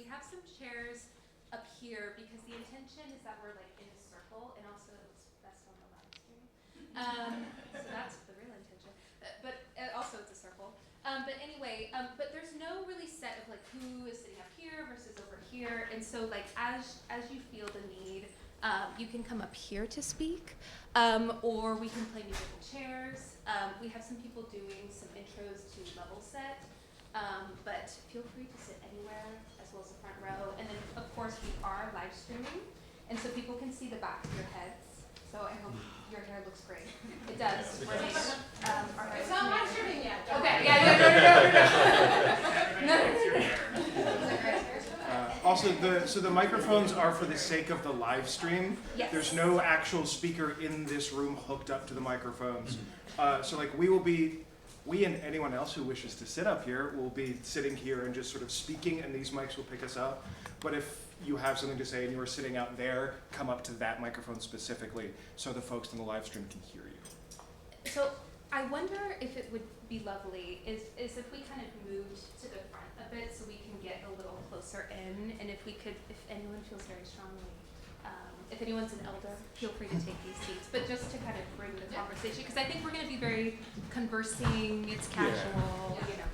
have some chairs up here because the intention is that we're like in a circle, and also it looks best on the live stream. So that's the real intention. But also it's a circle. But anyway, but there's no really set of like who is sitting up here versus over here, and so like as you feel the need, you can come up here to speak, or we can play musical chairs. We have some people doing some intros to Level Set, but feel free to sit anywhere as well as the front row. And then of course we are live streaming, and so people can see the back of your heads. So I hope your hair looks great. It does. It's not live streaming yet. Okay. Yeah. No. Also, the microphones are for the sake of the live stream. Yes. There's no actual speaker in this room hooked up to the microphones. So like we and anyone else who wishes to sit up here will be sitting here and just sort of speaking, and these mics will pick us up. But if you have something to say and you are sitting out there, come up to that microphone specifically so the folks in the live stream can hear you. So I wonder if it would be lovely is if we kind of moved to the front a bit so we can get a little closer in, and if anyone feels very strongly, if anyone's an elder, feel free to take these seats, but just to kind of bring the conversation, because I think we're going to be very conversing, it's casual, you know.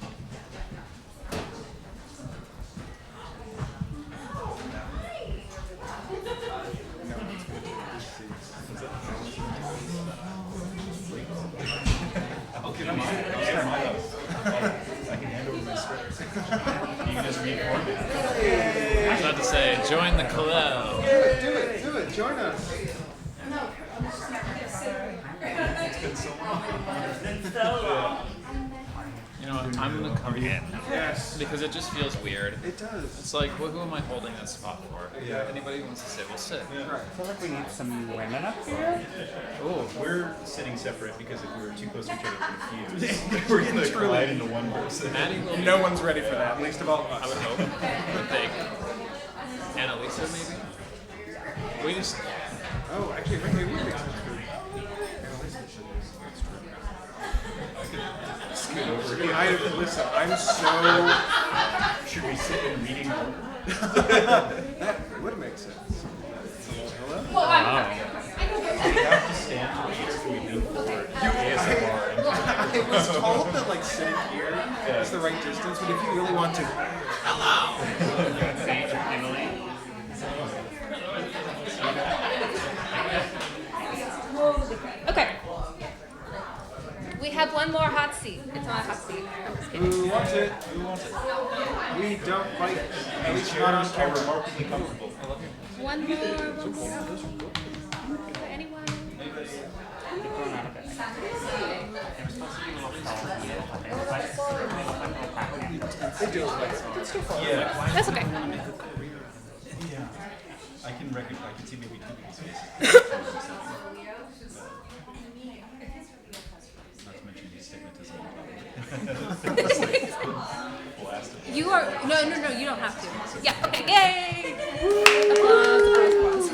I can hand over my script. You can just read for me. I was about to say, join the club. Do it. Join us. It's been so long. You know what, I'm gonna come in. Yes. Because it just feels weird. It does. It's like, who am I holding that spot for? Yeah. Anybody who wants to sit will sit. Right. I feel like we need some women up here. Oh, We're sitting separate because if we were too close to each other, we'd fuse. We're going to collide into one person. Maddie will. No one's ready for that, least of all us. I would hope. I would think. Annalisa, maybe? We just. Oh, actually, maybe we would make sense for Scoot over here. Listen, I'm so... Should we sit in reading order? That would make sense. Hello? Wow. Do we have to stand to read or can we lean forward? ASMR. I was told that like sitting here is the right distance, but if you really want to... Okay. We have one more hot seat. It's not a hot seat. I'm just kidding. Who wants it? Who wants it? We don't bite. At least not on Chairs are camera. remarkably comfortable. One more. Anyone? Yeah. That's okay. Yeah. I can see maybe two people's faces. Not to mention the astigmatism. You are no. You don't have to. Yeah. Okay. Yay! Applause.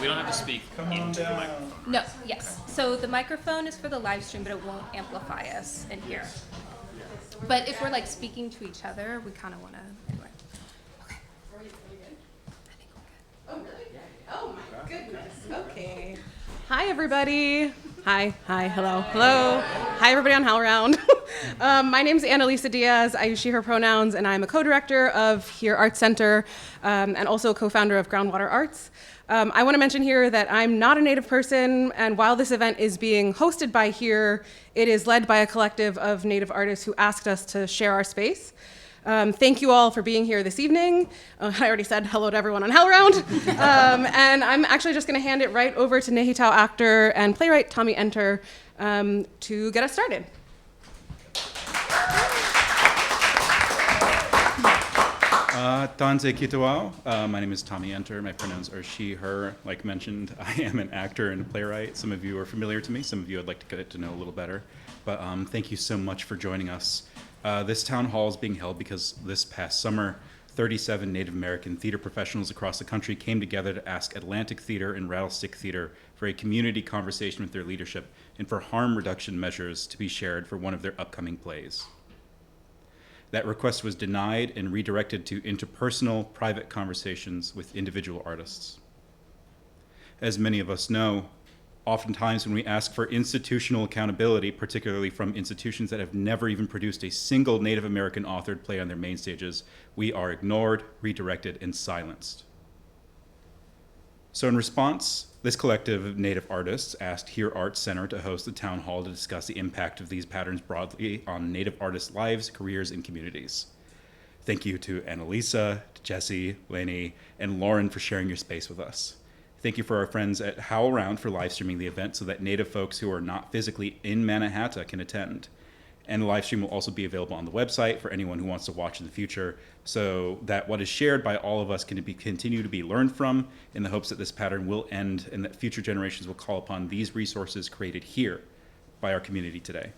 We don't have to speak into the microphone. No. Yes. So the microphone is for the live stream, but it won't amplify us in here. But if we're like speaking to each other, we kind of want to. Anyway. Okay. I think we're good. Oh, really? Oh, my goodness. Okay. Hi, everybody. Hi, hello. Hi, everybody on HowlRound. My name's Annalisa Diaz. I use she, her pronouns, and I'm a co-director of Here Arts Center and also a co-founder of Groundwater Arts. I want to mention here that I'm not a Native person, and while this event is being hosted by Here, it is led by a collective of Native artists who asked us to share our space. Thank you all for being here this evening. I already said hello to everyone on HowlRound. And I'm actually just going to hand it right over to Nehitau actor and playwright Tommy Enter to get us started. Tanze Kitawao. My name is Tommy Enter. My pronouns are she, her. Like mentioned, I am an actor and a playwright. Some of you are familiar to me. Some of you I'd like to get to know a little better. But thank you so much for joining us. This town hall is being held because this past summer, 37 Native American theater professionals across the country came together to ask Atlantic Theater and Rattlestick Theater for a community conversation with their leadership and for harm reduction measures to be shared for one of their upcoming plays. That request was denied and redirected to interpersonal, private conversations with individual artists. As many of us know, oftentimes when we ask for institutional accountability, particularly from institutions that have never even produced a single Native American authored play on their main stages, we are ignored, redirected, and silenced. So in response, this collective of Native artists asked Here Arts Center to host a town hall to discuss the impact of these patterns broadly on Native artists' lives, careers, and communities. Thank you to Annalisa, to Jesse, Lenny, and Lauren for sharing your space with us. Thank you for our friends at HowlRound for live streaming the event so that Native folks who are not physically in Mannahatta can attend. And the live stream will also be available on the website for anyone who wants to watch in the future, so that what is shared by all of us can continue to be learned from, in the hopes that this pattern will end and that future generations will call upon these resources created here by our community today.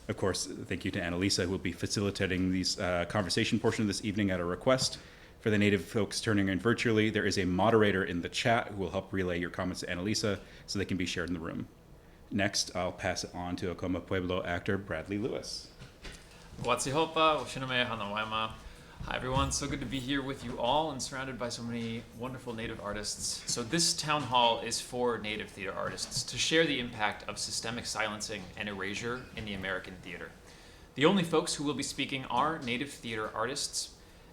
Of course, thank you to Annalisa, who will be facilitating these conversation portion of this evening at a request. For the Native folks turning in virtually, there is a moderator in the chat who will help relay your comments to Annalisa so they can be shared in the room. Next, I'll pass it on to Acoma Pueblo actor Bradley Lewis. Watsihopa, Oshinome Hanawaima. Hi everyone, so good to be here with you all and surrounded by so many wonderful Native artists. So this town hall is for Native theater artists to share the impact of systemic silencing and erasure in the American theater. The only folks who will be speaking are Native theater artists,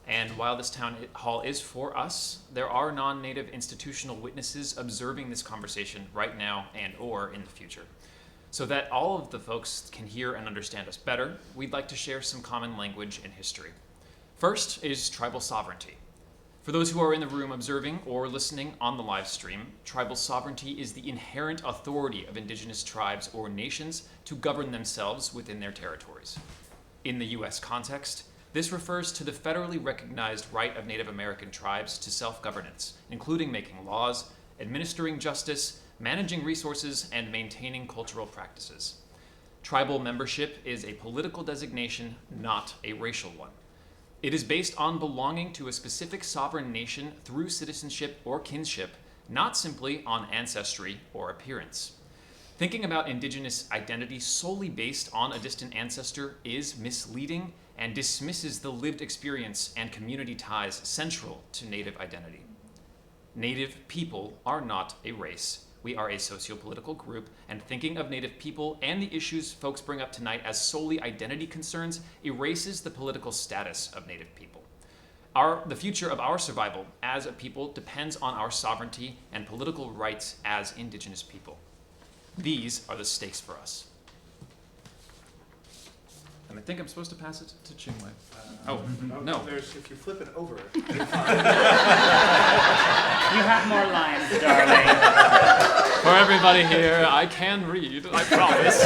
and while this town hall is for us, there are non-Native institutional witnesses observing this conversation right now and or in the future. So that all of the folks can hear and understand us better, we'd like to share some common language and history. First is tribal sovereignty. For those who are in the room observing or listening on the live stream, tribal sovereignty is the inherent authority of indigenous tribes or nations to govern themselves within their territories. In the US context, this refers to the federally recognized right of Native American tribes to self-governance, including making laws, administering justice, managing resources, and maintaining cultural practices. Tribal membership is a political designation, not a racial one. It is based on belonging to a specific sovereign nation through citizenship or kinship, not simply on ancestry or appearance. Thinking about indigenous identity solely based on a distant ancestor is misleading and dismisses the lived experience and community ties central to Native identity. Native people are not a race. We are a socio-political group, and thinking of Native people and the issues folks bring up tonight as solely identity concerns erases the political status of Native people. The future of our survival as a people depends on our sovereignty and political rights as indigenous people. These are the stakes for us. And I think I'm supposed to pass it to Chingwei. No. If you flip it over. You have more lines, darling. For everybody here, I can read, I promise.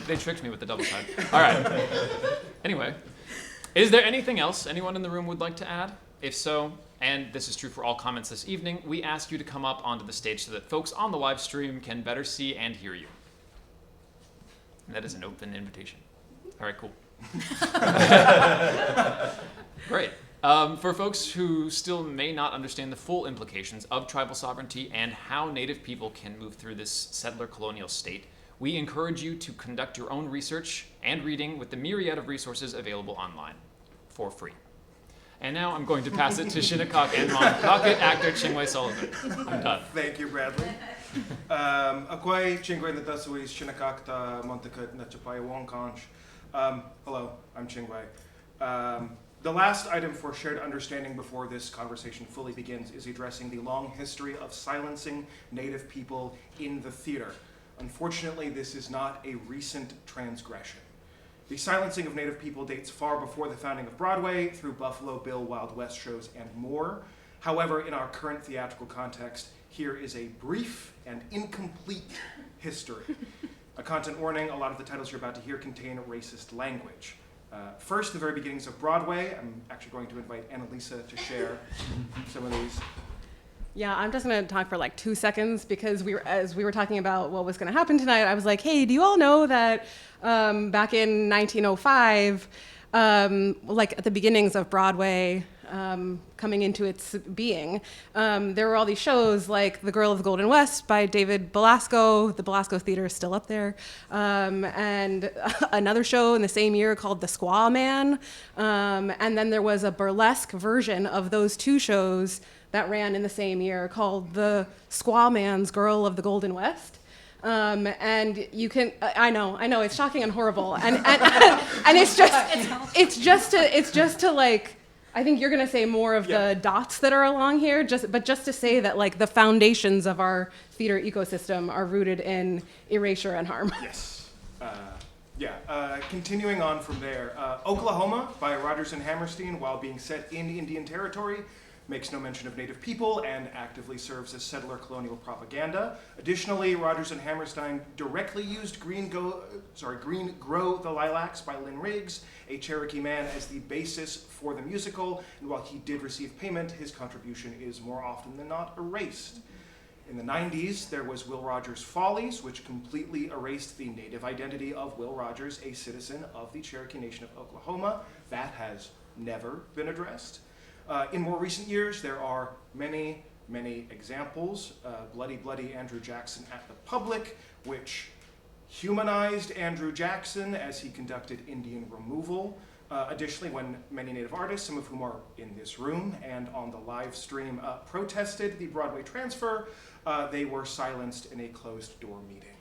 They tricked me with the double side. All right. Anyway, is there anything else anyone in the room would like to add? If so, and this is true for all comments this evening, we ask you to come up onto the stage so that folks on the live stream can better see and hear you. And that is an open invitation. All right, cool. Great. For folks who still may not understand the full implications of tribal sovereignty and how Native people can move through this settler colonial state, we encourage you to conduct your own research and reading with the myriad of resources available online for free. And now I'm going to pass it to Shinnecock and Monpawket actor Chingwei Sullivan. I'm done. Thank you, Bradley. Akwai Chingwei na Dasuis Shinnecock ta Montacut na Chapai Wongkonch. Hello, I'm Chingwei. The last item for shared understanding before this conversation fully begins is addressing the long history of silencing Native people in the theater. Unfortunately, this is not a recent transgression. The silencing of Native people dates far before the founding of Broadway, through Buffalo Bill, Wild West shows, and more. However, in our current theatrical context, here is a brief and incomplete history. A content warning: a lot of the titles you're about to hear contain racist language. First, the very beginnings of Broadway. I'm actually going to invite Annalisa to share some of these. Yeah, I'm just going to talk for like 2 seconds because as we were talking about what was going to happen tonight, I was like, hey, do you all know that back in 1905, like at the beginnings of Broadway, coming into its being. There were all these shows like The Girl of the Golden West by David Belasco. The Belasco Theater is still up there. And another show in the same year called The Squaw Man. And then there was a burlesque version of those two shows that ran in the same year called The Squaw Man's Girl of the Golden West. And you can, I know, it's shocking and horrible. And it's just to like, I think you're going to say more of the dots that are along here, but just to say that like the foundations of our theater ecosystem are rooted in erasure and harm. Yes. Continuing on from there, Oklahoma by Rodgers and Hammerstein, while being set in Indian Territory, makes no mention of native people and actively serves as settler colonial propaganda. Additionally, Rodgers and Hammerstein directly used Green Grow the Lilacs by Lynn Riggs, a Cherokee man, as the basis for the musical, and while he did receive payment, his contribution is more often than not erased. In the 90s, there was Will Rogers' Follies, which completely erased the native identity of Will Rogers, a citizen of the Cherokee Nation of Oklahoma. That has never been addressed. In more recent years, there are many, many examples. Bloody Bloody Andrew Jackson at the Public, which humanized Andrew Jackson as he conducted Indian removal. Additionally, when many Native artists, some of whom are in this room and on the live stream, protested the Broadway transfer, they were silenced in a closed-door meeting.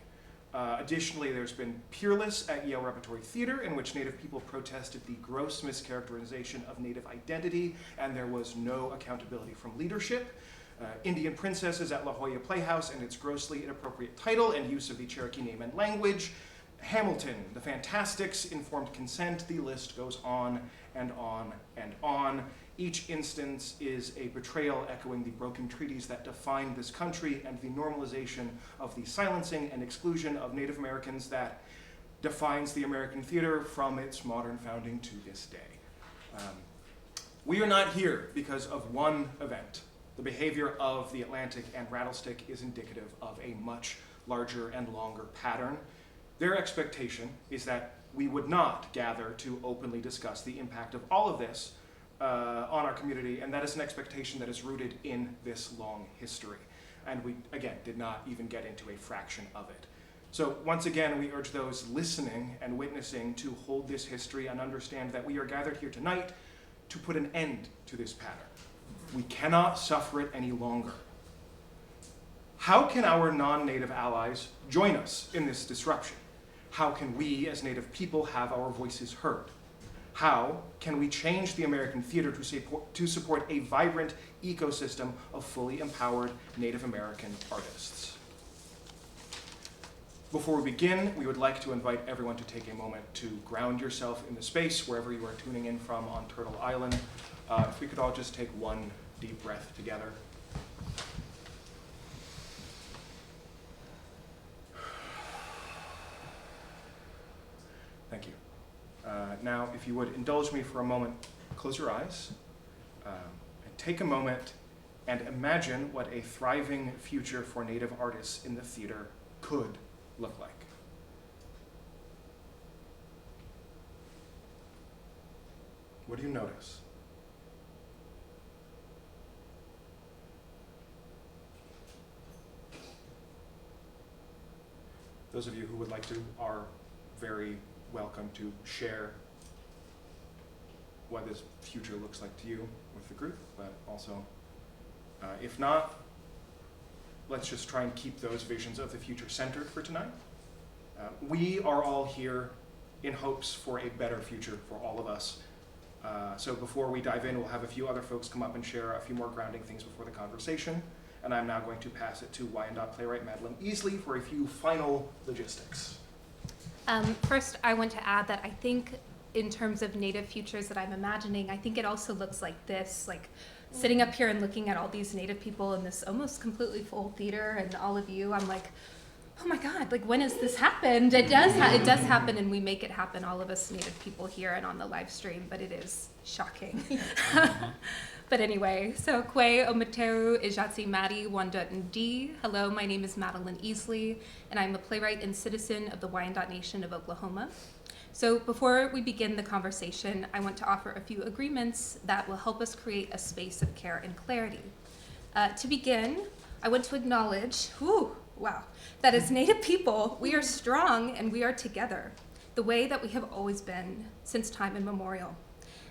Additionally, there's been Peerless at Yale Repertory Theater, in which Native people protested the gross mischaracterization of Native identity, and there was no accountability from leadership. Indian Princesses at La Jolla Playhouse and its grossly inappropriate title and use of the Cherokee name and language. Hamilton, The Fantastics, Informed Consent, the list goes on and on and on. Each instance is a betrayal echoing the broken treaties that define this country and the normalization of the silencing and exclusion of Native Americans that defines the American theater from its modern founding to this day. We are not here because of one event. The behavior of the Atlantic and Rattlestick is indicative of a much larger and longer pattern. Their expectation is that we would not gather to openly discuss the impact of all of this on our community, and that is an expectation that is rooted in this long history. And we, again, did not even get into a fraction of it. So once again, we urge those listening and witnessing to hold this history and understand that we are gathered here tonight to put an end to this pattern. We cannot suffer it any longer. How can our non-Native allies join us in this disruption? How can we, as Native people, have our voices heard? How can we change the American theater to support a vibrant ecosystem of fully empowered Native American artists? Before we begin, we would like to invite everyone to take a moment to ground yourself in the space wherever you are tuning in from on Turtle Island. If we could all just take one deep breath together. Thank you. Now, if you would indulge me for a moment, close your eyes, and take a moment and imagine what a thriving future for Native artists in the theater could look like. What do you notice? Those of you who would like to are very welcome to share what this future looks like to you with the group, but also, if not, let's just try and keep those visions of the future centered for tonight. We are all here in hopes for a better future for all of us. So before we dive in, we'll have a few other folks come up and share a few more grounding things before the conversation. And I'm now going to pass it to Wyandotte playwright Madeline Easley for a few final logistics. First, I want to add that I think in terms of Native futures that I'm imagining, I think it also looks like this, like sitting up here and looking at all these Native people in this almost completely full theater and all of you, I'm like, oh my God, like when has this happened? It does happen, and we make it happen, all of us Native people here and on the live stream, but it is shocking. But anyway, so Kwe Ometeru Ijatsi Madi Wyandotte Ndi. Hello, my name is Madeline Easley, and I'm a playwright and citizen of the Wyandotte Nation of Oklahoma. So before we begin the conversation, I want to offer a few agreements that will help us create a space of care and clarity. To begin, I want to acknowledge, that as Native people, we are strong and we are together, the way that we have always been since time immemorial.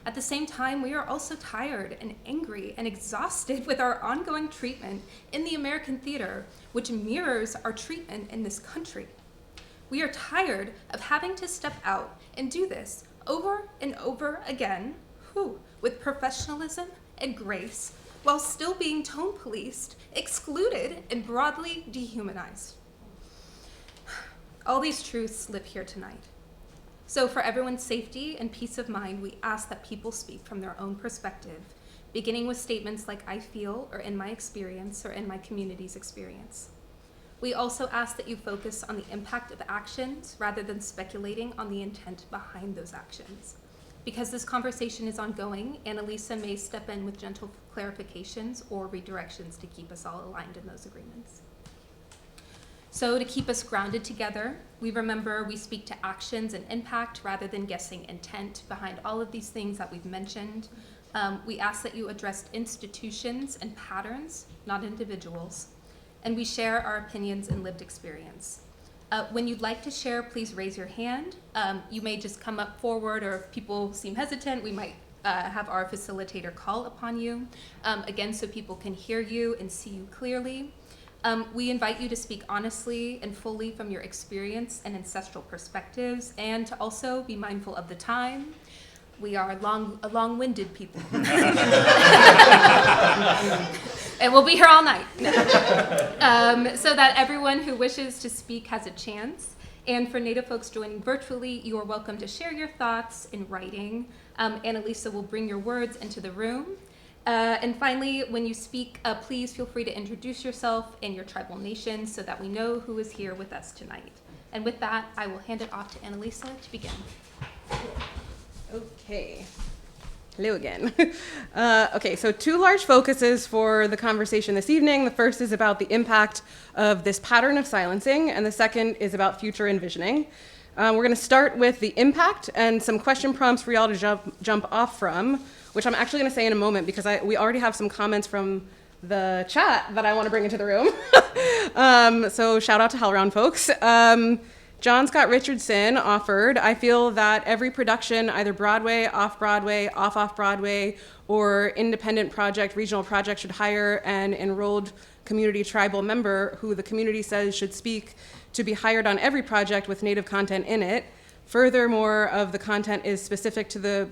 At the same time, we are also tired and angry and exhausted with our ongoing treatment in the American theater, which mirrors our treatment in this country. We are tired of having to step out and do this over and over again, with professionalism and grace, while still being tone policed, excluded, and broadly dehumanized. All these truths live here tonight. So for everyone's safety and peace of mind, we ask that people speak from their own perspective, beginning with statements like "I feel," or "in my experience," or "in my community's experience." We also ask that you focus on the impact of actions rather than speculating on the intent behind those actions. Because this conversation is ongoing, Annalisa may step in with gentle clarifications or redirections to keep us all aligned in those agreements. So to keep us grounded together, we remember we speak to actions and impact rather than guessing intent behind all of these things that we've mentioned. We ask that you address institutions and patterns, not individuals. And we share our opinions and lived experience. When you'd like to share, please raise your hand. You may just come up forward, or if people seem hesitant, we might have our facilitator call upon you, again, so people can hear you and see you clearly. We invite you to speak honestly and fully from your experience and ancestral perspectives, and to also be mindful of the time. We are a long-winded people. And we'll be here all night. So that everyone who wishes to speak has a chance. And for Native folks joining virtually, you are welcome to share your thoughts in writing. Annalisa will bring your words into the room. And finally, when you speak, please feel free to introduce yourself and your tribal nation so that we know who is here with us tonight. And with that, I will hand it off to Annalisa to begin. Okay. Hello again. Okay, so two large focuses for the conversation this evening. The first is about the impact of this pattern of silencing, and the second is about future envisioning. We're going to start with the impact and some question prompts for y'all to jump off from, which I'm actually going to say in a moment because we already have some comments from the chat that I want to bring into the room. So shout out to HowlRound folks. John Scott Richardson offered, "I feel that every production, either Broadway, off-Broadway, off-Broadway, or independent project, regional project, should hire an enrolled community tribal member who the community says should speak to be hired on every project with Native content in it. Furthermore, of the content is specific to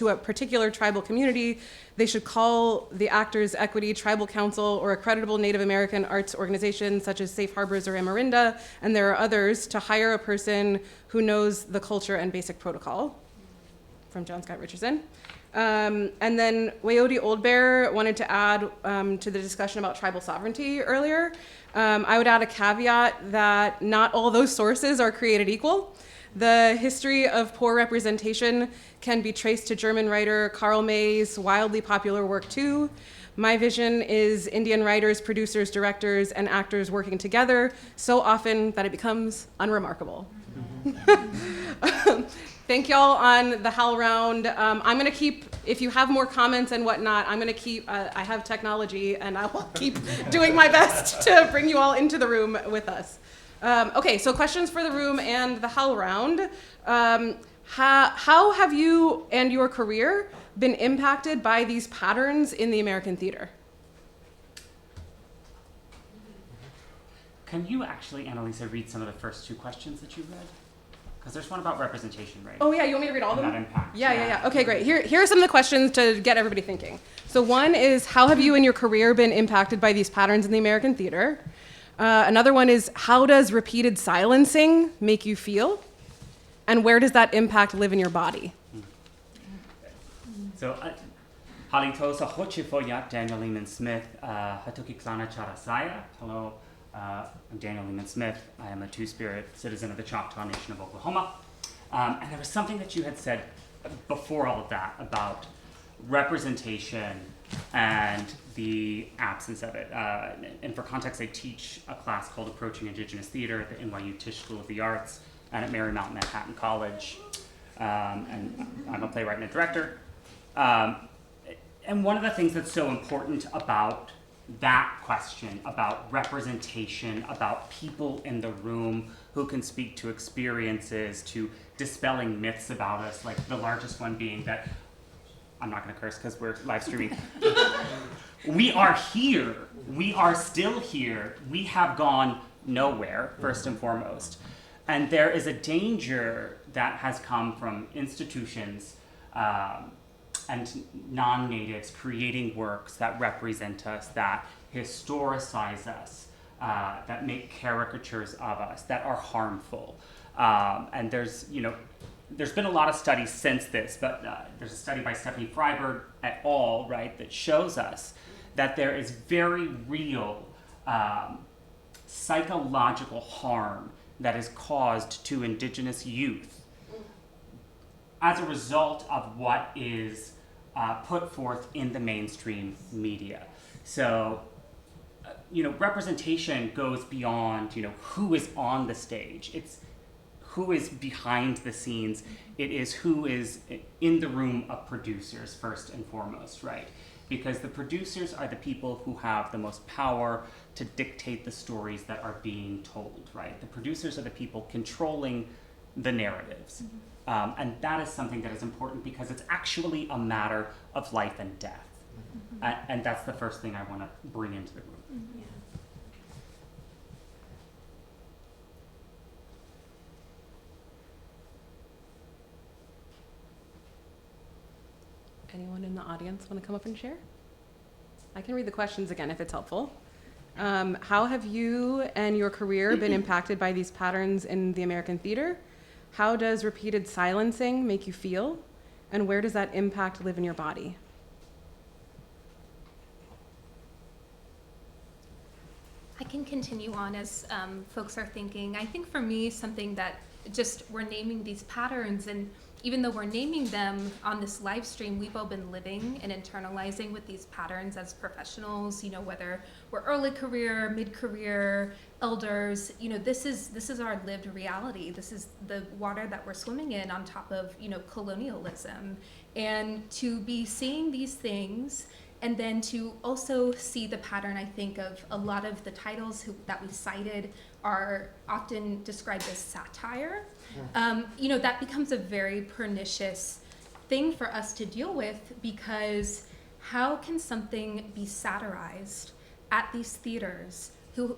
a particular tribal community, they should call the Actors Equity Tribal Council or a creditable Native American arts organization such as Safe Harbors or Amarinda, and there are others, to hire a person who knows the culture and basic protocol." From John Scott Richardson. And then Wayode Oldbear wanted to add to the discussion about tribal sovereignty earlier. I would add a caveat that not all those sources are created equal. The history of poor representation can be traced to German writer Karl May's wildly popular work too. My vision is Indian writers, producers, directors, and actors working together so often that it becomes unremarkable. Thank y'all on the HowlRound. I'm gonna keep, if you have more comments and whatnot, I'm gonna keep, I have technology and I will keep doing my best to bring you all into the room with us. Okay, so questions for the room and the HowlRound. How have you and your career been impacted by these patterns in the American theater? Can you actually, Annalisa, read some of the first two questions that you read? Because there's one about representation, right? Oh yeah, you want me to read all of them? And that impact. Yeah. Okay, great. Here are some of the questions to get everybody thinking. So one is, how have you and your career been impacted by these patterns in the American theater? Another one is, how does repeated silencing make you feel? And where does that impact live in your body? So, Halito sa Hochifoya, Daniel Lehman Smith, Hatukiksana Charasaya. Hello, I'm Daniel Lehman Smith. I am a Two-Spirit citizen of the Choctaw Nation of Oklahoma. And there was something that you had said before all of that about representation and the absence of it. And for context, I teach a class called Approaching Indigenous Theater at the NYU Tisch School of the Arts and at Marymount Manhattan College. and I'm a playwright and a director. And one of the things that's so important about that question, about representation, about people in the room who can speak to experiences, to dispelling myths about us, like the largest one being that, I'm not going to curse because we're live streaming. We are here. We are still here. We have gone nowhere, first and foremost. And there is a danger that has come from institutions and non-natives creating works that represent us, that historicize us, that make caricatures of us, that are harmful. And there's been a lot of studies since this, but there's a study by Stephanie Freiberg et al., right, that shows us that there is very real psychological harm that is caused to Indigenous youth as a result of what is put forth in the mainstream media. So, representation goes beyond, who is on the stage. It's who is behind the scenes. It is who is in the room of producers, first and foremost, right? Because the producers are the people who have the most power to dictate the stories that are being told, right? The producers are the people controlling the narratives. And that is something that is important because it's actually a matter of life and death. And that's the first thing I want to bring into the room. Yeah. Anyone in the audience want to come up and share? I can read the questions again if it's helpful. How have you and your career been impacted by these patterns in the American theater? How does repeated silencing make you feel? And where does that impact live in your body? I can continue on as folks are thinking. I think for me, something that just we're naming these patterns, and even though we're naming them on this live stream, we've all been living and internalizing with these patterns as professionals, whether we're early career, mid-career, elders, this is our lived reality. This is the water that we're swimming in on top of, colonialism. And to be seeing these things and then to also see the pattern, I think, of a lot of the titles that we cited are often described as satire. That becomes a very pernicious thing for us to deal with, because how can something be satirized at these theaters who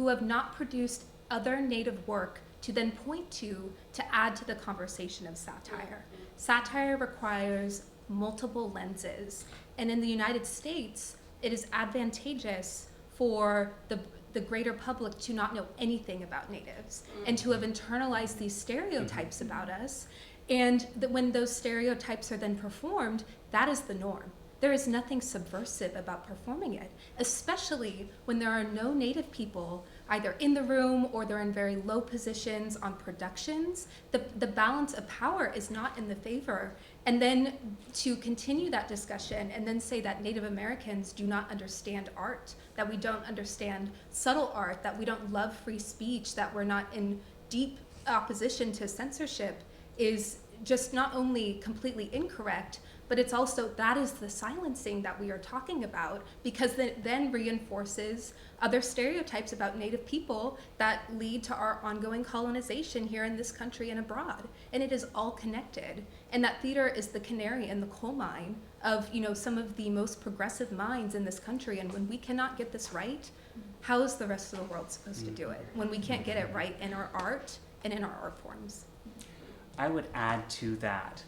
have not produced other Native work to then point to add to the conversation of satire? Satire requires multiple lenses. And in the United States, it is advantageous for the greater public to not know anything about Natives and to have internalized these stereotypes about us. And when those stereotypes are then performed, that is the norm. There is nothing subversive about performing it, especially when there are no Native people either in the room or they're in very low positions on productions. The balance of power is not in the favor. And then to continue that discussion and then say that Native Americans do not understand art, that we don't understand subtle art, that we don't love free speech, that we're not in deep opposition to censorship is just not only completely incorrect, but it's also, that is the silencing that we are talking about, because it then reinforces other stereotypes about Native people that lead to our ongoing colonization here in this country and abroad. And it is all connected. And that theater is the canary in the coal mine of, some of the most progressive minds in this country. And when we cannot get this right, how is the rest of the world supposed to do it? When we can't get it right in our art and in our art forms. I would add to that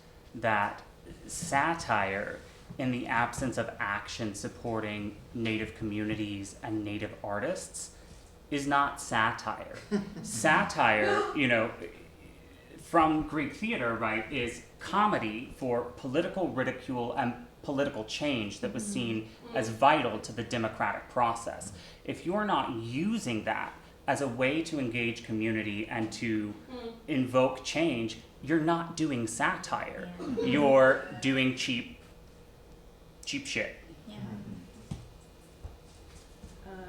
satire, in the absence of action supporting Native communities and Native artists, is not satire. Satire, from Greek theater, right, is comedy for political ridicule and political change that was seen as vital to the democratic process. If you're not using that as a way to engage community and to invoke change, you're not doing satire. Yeah. You're doing cheap shit. Yeah.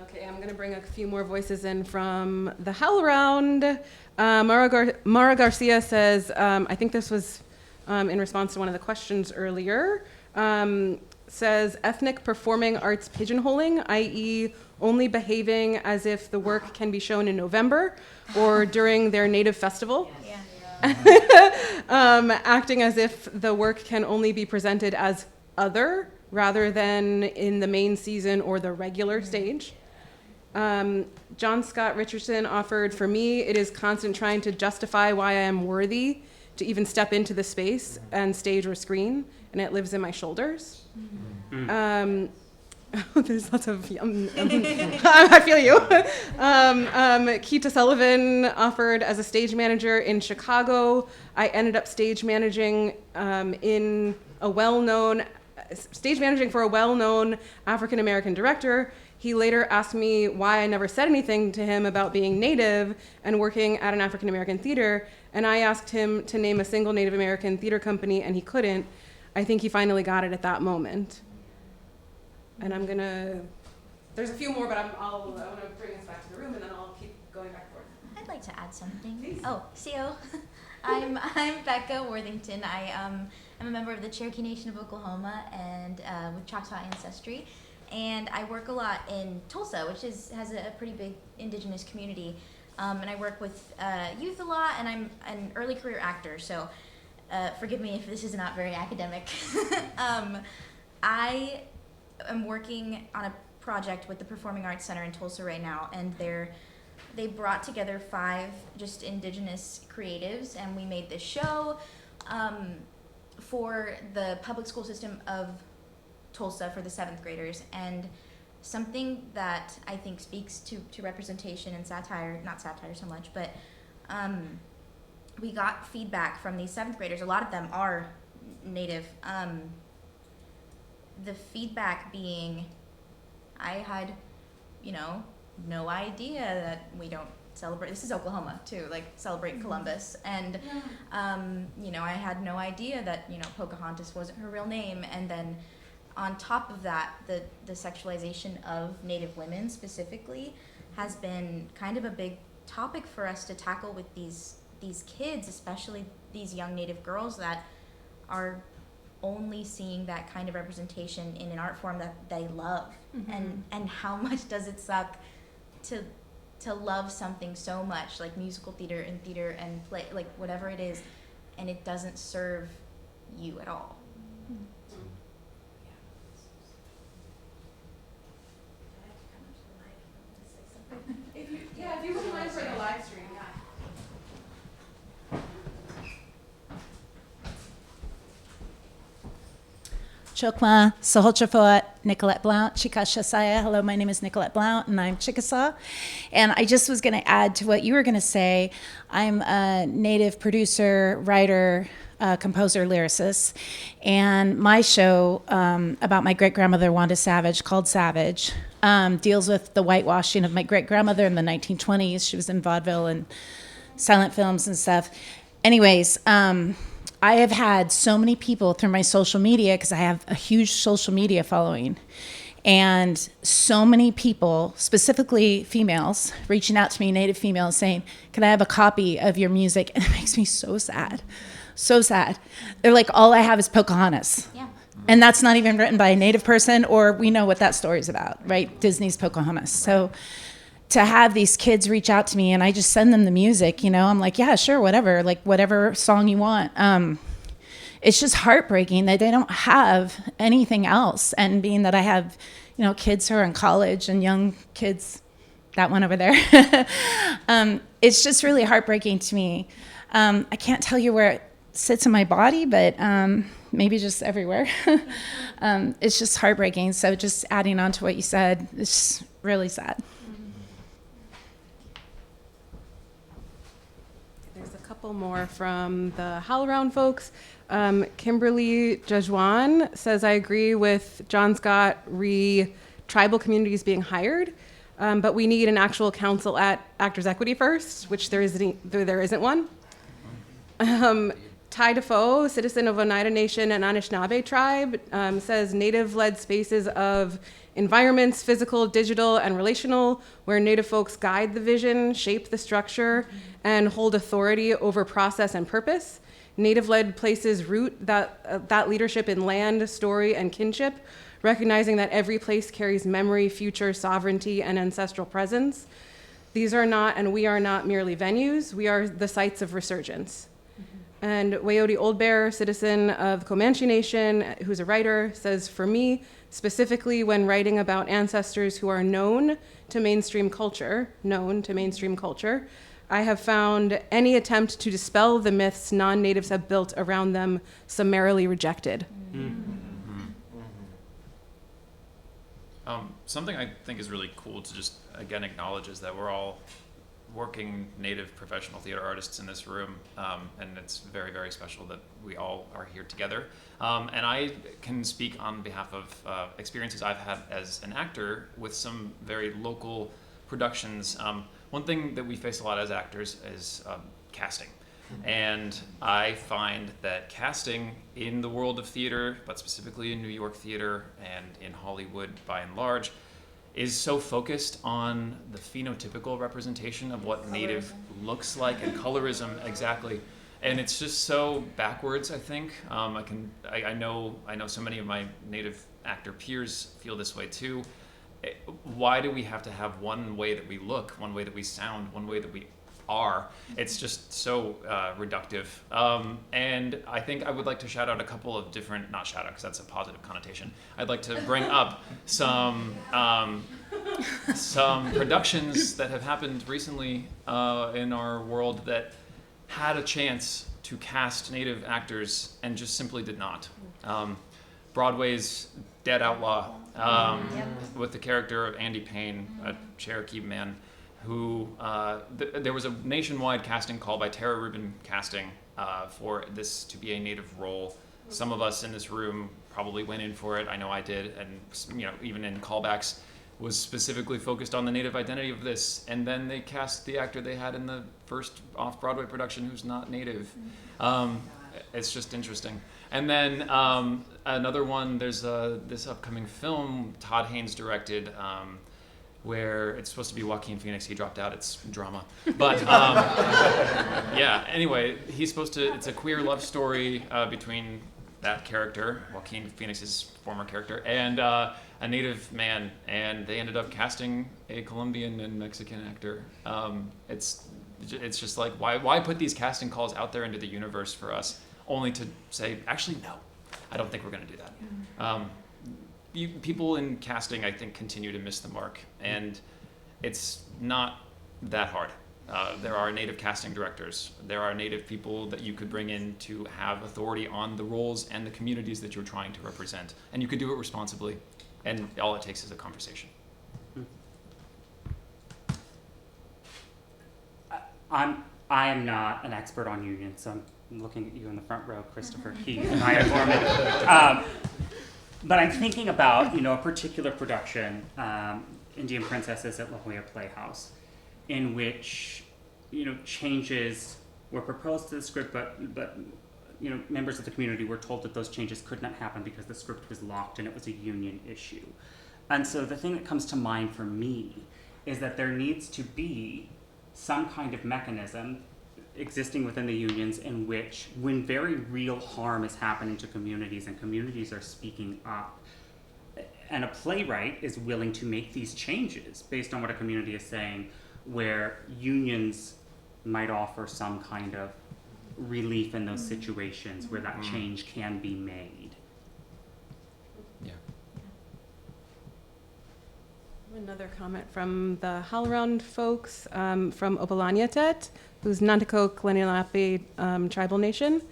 Okay, am going to bring a few more voices in from the HowlRound. Mara Garcia says, I think this was in response to one of the questions earlier, says ethnic performing arts pigeonholing, i.e. only behaving as if the work can be shown in November or during their native festival. Acting as if the work can only be presented as other rather than in the main season or the regular stage. John Scott Richardson offered, for me, it is constant trying to justify why I am worthy to even step into the space and stage or screen, and it lives in my shoulders. There's lots of, I feel you. Keita Sullivan offered as a stage manager in Chicago. I ended up stage managing for a well-known African-American director. He later asked me why I never said anything to him about being Native and working at an African-American theater, and I asked him to name a single Native American theater company, and he couldn't. I think he finally got it at that moment. And there's a few more, but I want to bring us back to the room, and then I'll keep going back forward. I'd like to add something. Please. Oh, CO. I'm Becca Worthington. I am a member of the Cherokee Nation of Oklahoma and with Choctaw ancestry. And I work a lot in Tulsa, which has a pretty big indigenous community. And I work with youth a lot, and I'm an early career actor, so forgive me if this is not very academic. I am working on a project with the Performing Arts Center in Tulsa right now, and they brought together 5 just indigenous creatives, and we made this show for the public school system of Tulsa for the 7th graders. And something that I think speaks to representation and satire, not satire so much, but we got feedback from these 7th graders. A lot of them are Native. The feedback being, I had, no idea that we don't celebrate, this is Oklahoma too, like celebrate Columbus. And, I had no idea that, Pocahontas wasn't her real name. And then on top of that, the sexualization of Native women specifically has been kind of a big topic for us to tackle with these kids, especially these young Native girls that are only seeing that kind of representation in an art form that they love. And how much does it suck to love something so much, like musical theater and play, like whatever it is, and it doesn't serve you at all. If you wouldn't mind for the live stream. Chokma, Sahochafoat, Nicolette Blount, Chickasaw. Hello, my name is Nicolette Blount, and I'm Chickasaw. And I just was going to add to what you were going to say. I'm a Native producer, writer, composer, lyricist. And my show about my great-grandmother, Wanda Savage, called Savage, deals with the whitewashing of my great-grandmother in the 1920s. She was in vaudeville and silent films and stuff. Anyways, I have had so many people through my social media, because I have a huge social media following, and so many people, specifically females, reaching out to me, Native females, saying, can I have a copy of your music? And it makes me so sad. So sad. They're like, all I have is Pocahontas. Yeah. And that's not even written by a Native person, or we know what that story's about, right? Disney's Pocahontas. So to have these kids reach out to me and I just send them the music, I'm like, yeah, sure, whatever, like whatever song you want. It's just heartbreaking that they don't have anything else. And being that I have, kids who are in college and young kids, that one over there, it's just really heartbreaking to me. I can't tell you where it sits in my body, but maybe just everywhere. It's just heartbreaking. So just adding on to what you said, it's just really sad. There's a couple more from the HowlRound folks. Kimberly Jajwan says, I agree with John Scott tribal communities being hired, but we need an actual council at Actors Equity first, which there isn't one. Tai Defoe, citizen of Oneida Nation and Anishinaabe tribe, says Native-led spaces of environments, physical, digital, and relational, where Native folks guide the vision, shape the structure, and hold authority over process and purpose. Native-led places root that leadership in land, story, and kinship, recognizing that every place carries memory, future, sovereignty, and ancestral presence. These are not, and we are not merely venues, we are the sites of resurgence. And Wayoti Old Bear, citizen of the Comanche Nation, who's a writer, says, for me, specifically when writing about ancestors who are known to mainstream culture, I have found any attempt to dispel the myths non-natives have built around them summarily rejected. Something I think is really cool to just, again, acknowledge is that we're all working Native professional theater artists in this room, and it's very, very special that we all are here together. And I can speak on behalf of experiences I've had as an actor with some very local productions. One thing that we face a lot as actors is casting. And I find that casting in the world of theater, but specifically in New York theater and in Hollywood by and large, is so focused on the phenotypical representation of what Native looks like, and colorism, exactly. And it's just so backwards, I think. I know so many of my Native actor peers feel this way too. Why do we have to have one way that we look, one way that we sound, one way that we are? It's just so reductive. And I think I would like to shout out a couple of different, not shout out because that's a positive connotation. I'd like to bring up some productions that have happened recently in our world that had a chance to cast Native actors and just simply did not. Broadway's Dead Outlaw, with the character of Andy Payne, a Cherokee man, who there was a nationwide casting call by Tara Rubin Casting for this to be a Native role. Some of us in this room probably went in for it. I know I did, and even in callbacks, was specifically focused on the Native identity of this. And then they cast the actor they had in the first off-Broadway production who's not Native. It's just interesting. And then another one, there's this upcoming film Todd Haynes directed, where it's supposed to be Joaquin Phoenix. He dropped out. It's drama. But yeah, anyway, it's a queer love story between that character, Joaquin Phoenix's former character, and a Native man. And they ended up casting a Colombian and Mexican actor. It's just like, why put these casting calls out there into the universe for us, only to say, actually, no, I don't think we're going to do that. People in casting, I think, continue to miss the mark, and it's not that hard. There are Native casting directors. There are Native people that you could bring in to have authority on the roles and the communities that you're trying to represent, and you could do it responsibly, and all it takes is a conversation. I am not an expert on unions, so I'm looking at you in the front row, Christopher Keith and Aya Gorman. But I'm thinking about, a particular production, Indian Princesses at La Jolla Playhouse, in which, changes were proposed to the script, but members of the community were told that those changes could not happen because the script was locked and it was a union issue. And so the thing that comes to mind for me is that there needs to be some kind of mechanism existing within the unions in which, when very real harm is happening to communities and communities are speaking up, and a playwright is willing to make these changes based on what a community is saying, where unions might offer some kind of relief in those situations where that change can be made. Yeah. Another comment from the HowlRound folks, from Opelanyatet, who's Nanticoke Leninape tribal nation,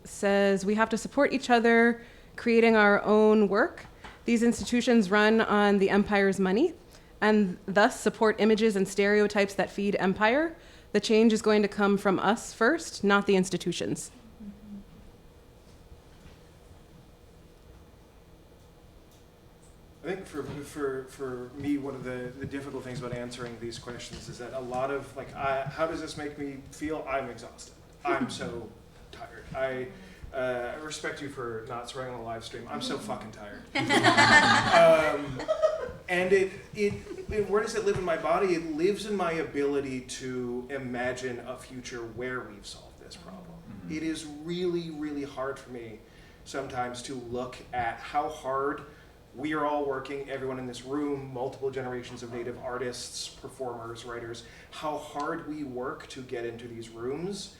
says, we have to support each other creating our own work. These institutions run on the empire's money and thus support images and stereotypes that feed empire. The change is going to come from us first, not the institutions. I think for me, one of the difficult things about answering these questions is that a lot of how does this make me feel? I'm exhausted. I'm so tired. I respect you for not swearing on the live stream. I'm so fucking tired. And where does it live in my body? It lives in my ability to imagine a future where we've solved this problem. It is really, really hard for me sometimes to look at how hard we are all working, everyone in this room, multiple generations of Native artists, performers, writers, how hard we work to get into these rooms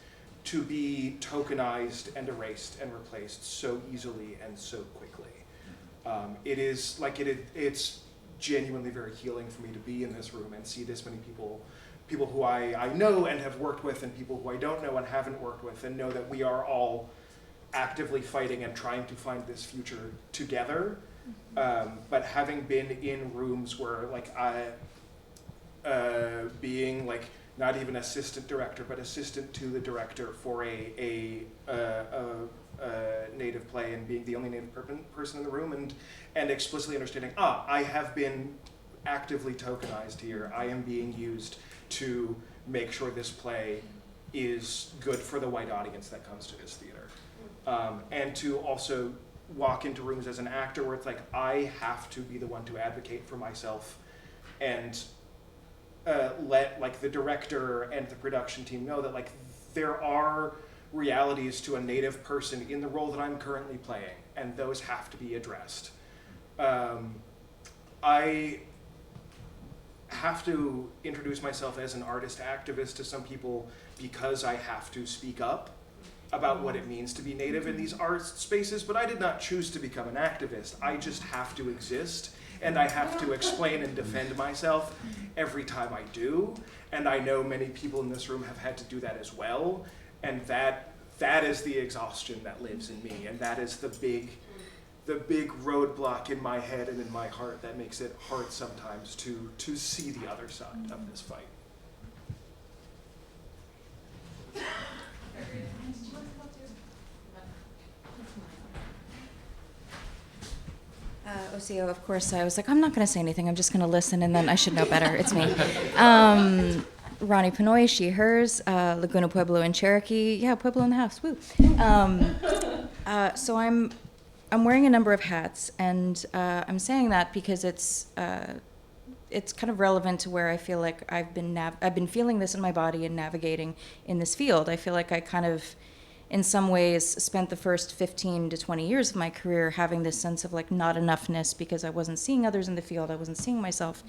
to be tokenized and erased and replaced so easily and so quickly. It's genuinely very healing for me to be in this room and see this many people who I know and have worked with, and people who I don't know and haven't worked with, and know that we are all actively fighting and trying to find this future together. But having been in rooms where being like not even assistant director, but assistant to the director for a Native play, and being the only Native person in the room, and explicitly understanding, I have been actively tokenized here. I am being used to make sure this play is good for the white audience that comes to this theater. And to also walk into rooms as an actor where it's like, I have to be the one to advocate for myself and let the director and the production team know that there are realities to a Native person in the role that I'm currently playing, and those have to be addressed. I have to introduce myself as an artist activist to some people because I have to speak up about what it means to be Native in these art spaces, but I did not choose to become an activist. I just have to exist, and I have to explain and defend myself every time I do, and I know many people in this room have had to do that as well, and that is the exhaustion that lives in me, and that is the big roadblock in my head and in my heart that makes it hard sometimes to see the other side of this fight. Osio, of course, I was like, I'm not going to say anything. I'm just going to listen, and then I should know better. It's me. Ronnie Pinoy, she, hers, Laguna Pueblo and Cherokee. Yeah, Pueblo in the house. Woo. So I'm wearing a number of hats, and I'm saying that because it's kind of relevant to where I feel like I've been feeling this in my body and navigating in this field. I feel like I kind of, in some ways, spent the first 15 to 20 years of my career having this sense of not enoughness because I wasn't seeing others in the field, I wasn't seeing myself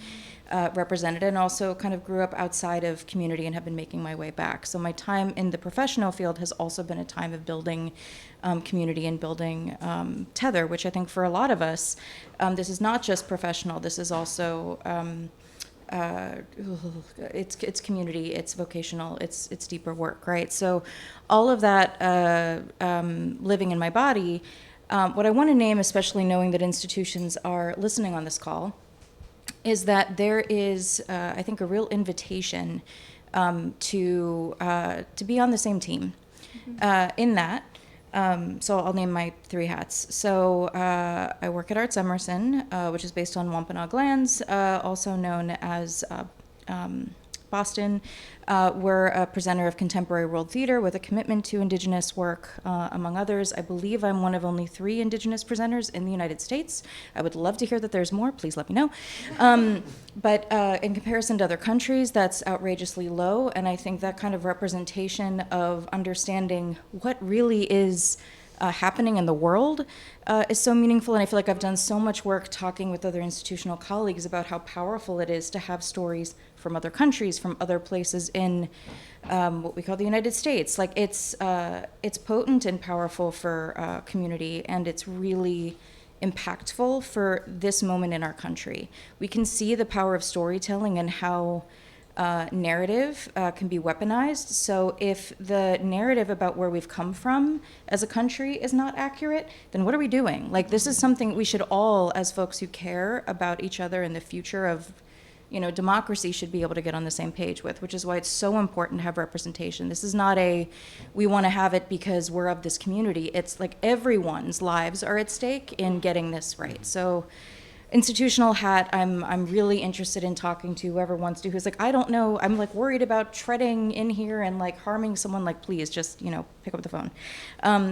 represented, and also kind of grew up outside of community and have been making my way back. So my time in the professional field has also been a time of building community and building tether, which I think for a lot of us, this is not just professional, this is also it's community, it's vocational, it's deeper work, right? So all of that living in my body, what I want to name, especially knowing that institutions are listening on this call, is that there is, I think, a real invitation to be on the same team in that. So I'll name my three hats. So I work at Arts Emerson, which is based on Wampanoag lands, also known as Boston. We're a presenter of contemporary world theater with a commitment to Indigenous work, among others. I believe I'm one of only 3 Indigenous presenters in the United States. I would love to hear that there's more. Please let me know. But in comparison to other countries, that's outrageously low. And I think that kind of representation of understanding what really is happening in the world is so meaningful. And I feel like I've done so much work talking with other institutional colleagues about how powerful it is to have stories from other countries, from other places in what we call the United States. It's potent and powerful for community, and it's really impactful for this moment in our country. We can see the power of storytelling and how narrative can be weaponized. So if the narrative about where we've come from as a country is not accurate, then what are we doing? This is something we should all, as folks who care about each other and the future of democracy, should be able to get on the same page with, which is why it's so important to have representation. This is not we want to have it because we're of this community. It's everyone's lives are at stake in getting this right. So institutional hat, I'm really interested in talking to whoever wants to, who's like, I don't know, I'm like worried about treading in here and like harming someone, like please just, pick up the phone.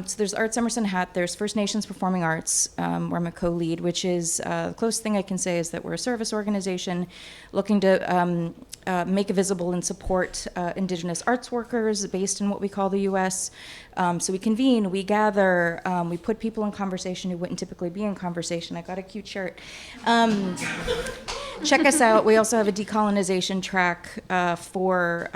So there's Arts Emerson hat, there's First Nations Performing Arts, where I'm a co-lead, which is, the closest thing I can say is that we're a service organization looking to make visible and support Indigenous arts workers based in what we call the U.S. So we convene, we gather, we put people in conversation who wouldn't typically be in conversation. I got a cute shirt. Check us out. We also have a decolonization track for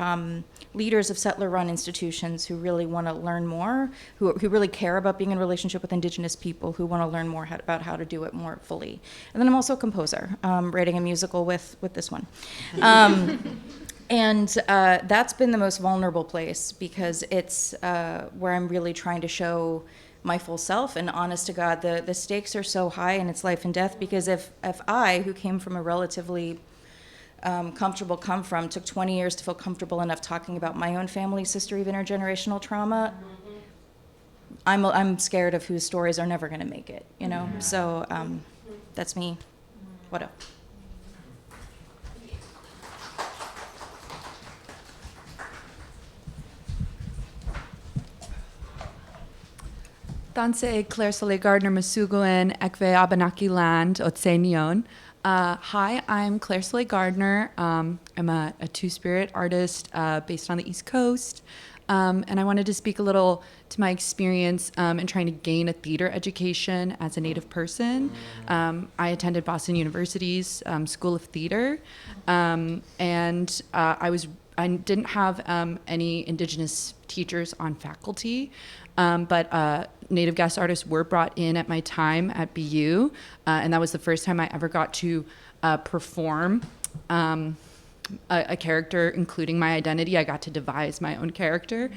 leaders of settler-run institutions who really want to learn more, who really care about being in relationship with Indigenous people, who want to learn more about how to do it more fully. And then I'm also a composer, writing a musical with this one. And that's been the most vulnerable place because it's where I'm really trying to show my full self. And honest to God, the stakes are so high and it's life and death, because if I, who came from a relatively took 20 years to feel comfortable enough talking about my own family's history of intergenerational trauma, I'm scared of whose stories are never going to make it, So that's me. What up? Tanse Claire Soleil Gardner Masugoen Ekve Abenaki Land Otsenion. Hi, I'm Claire Soleil Gardner. I'm a two-spirit artist based on the East Coast. And I wanted to speak a little to my experience in trying to gain a theater education as a Native person. I attended Boston University's School of Theater, and I didn't have any Indigenous teachers on faculty, but Native guest artists were brought in at my time at BU, and that was the first time I ever got to perform a character, including my identity. I got to devise my own character.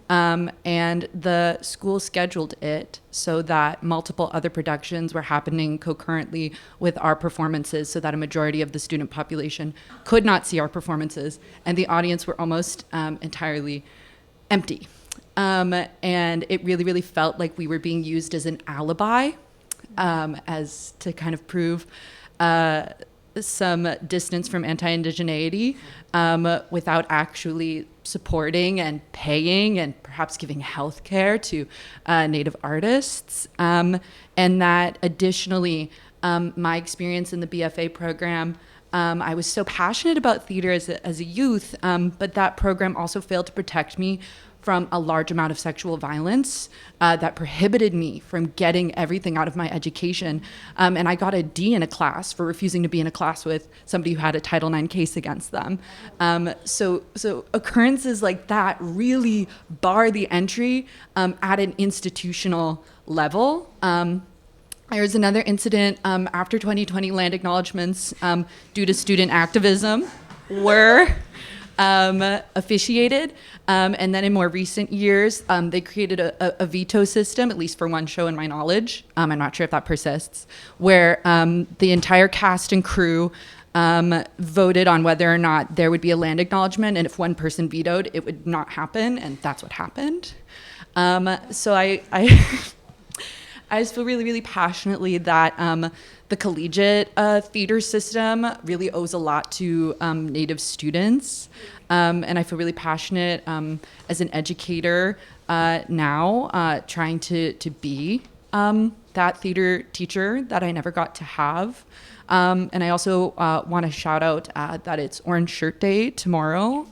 And the school scheduled it so that multiple other productions were happening concurrently with our performances, so that a majority of the student population could not see our performances, and the audience were almost entirely empty. And it really, really felt like we were being used as an alibi, as to kind of prove some distance from anti-indigeneity, without actually supporting and paying and perhaps giving health care to Native artists. And that additionally, my experience in the BFA program, I was so passionate about theater as a youth, but that program also failed to protect me from a large amount of sexual violence that prohibited me from getting everything out of my education. And I got a D in a class for refusing to be in a class with somebody who had a Title IX case against them. So occurrences like that really bar the entry at an institutional level. There was another incident after 2020 land acknowledgements due to student activism were officiated. And then in more recent years, they created a veto system, at least for one show in my knowledge. I'm not sure if that persists, where the entire cast and crew voted on whether or not there would be a land acknowledgement. And if one person vetoed, it would not happen. And that's what happened. So I I just feel really, really passionately that the collegiate theater system really owes a lot to Native students. And I feel really passionate as an educator now, trying to be that theater teacher that I never got to have. And I also want to shout out that it's Orange Shirt Day tomorrow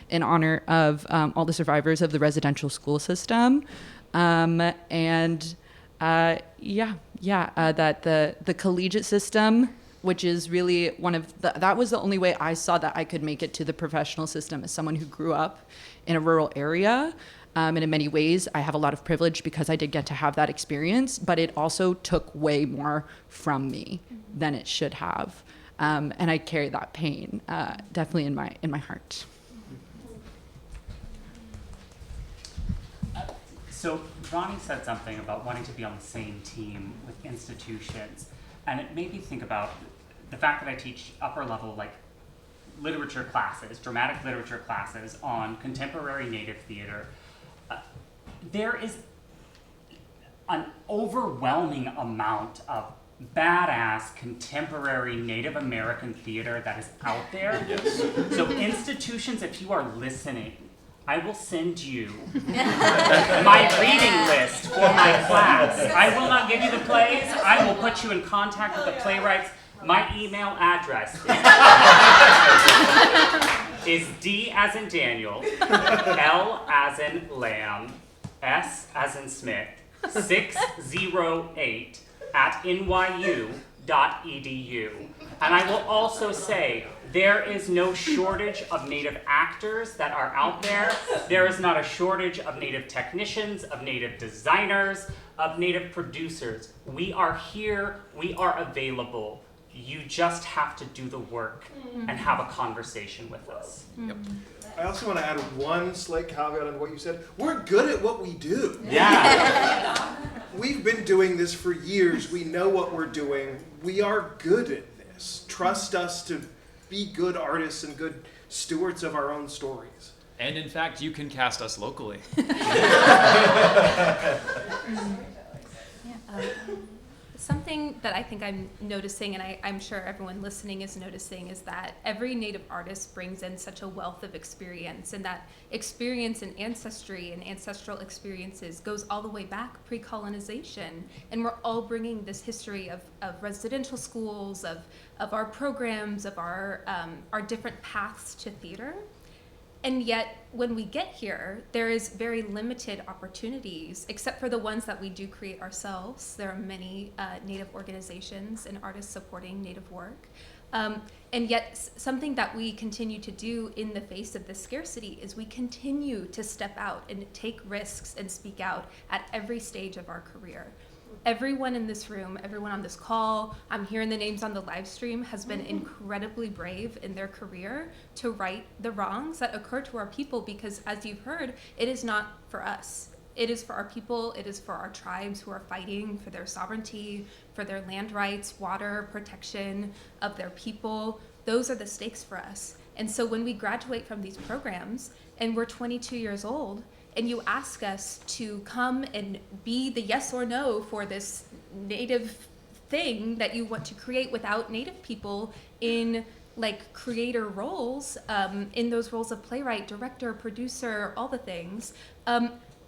in honor of all the survivors of the residential school system. That the collegiate system, which is really that was the only way I saw that I could make it to the professional system as someone who grew up in a rural area. And in many ways, I have a lot of privilege because I did get to have that experience, but it also took way more from me than it should have. And I carry that pain definitely in my heart. So Ronnie said something about wanting to be on the same team with institutions, and it made me think about the fact that I teach upper level literature classes, dramatic literature classes on contemporary Native theater. There is an overwhelming amount of badass contemporary Native American theater that is out there. Yes. So institutions, if you are listening, I will send you my reading list for my class. I will not give you the plays. I will put you in contact with the playwrights. My email address is D as in Daniel, L as in Lamb, S as in Smith, 608 at nyu.edu. And I will also say, there is no shortage of Native actors that are out there. There is not a shortage of Native technicians, of Native designers, of Native producers. We are here, we are available. You just have to do the work and have a conversation with us. Yep. I also want to add one slight caveat on what you said. We're good at what we do. Yeah. We've been doing this for years. We know what we're doing. We are good at this. Trust us to be good artists and good stewards of our own stories. And in fact, you can cast us locally. Something that I think I'm noticing, and I'm sure everyone listening is noticing, is that every Native artist brings in such a wealth of experience, and that experience in ancestry and ancestral experiences goes all the way back pre-colonization. And we're all bringing this history of residential schools, of our programs, of our different paths to theater. And yet, when we get here, there is very limited opportunities, except for the ones that we do create ourselves. There are many Native organizations and artists supporting Native work. And yet, something that we continue to do in the face of this scarcity is we continue to step out and take risks and speak out at every stage of our career. Everyone in this room, everyone on this call, I'm hearing the names on the live stream, has been incredibly brave in their career to right the wrongs that occur to our people, because as you've heard, it is not for us. It is for our people, it is for our tribes who are fighting for their sovereignty, for their land rights, water, protection of their people. Those are the stakes for us. And so when we graduate from these programs and we're 22 years old, and you ask us to come and be the yes or no for this Native thing that you want to create without Native people in like creator roles, in those roles of playwright, director, producer, all the things,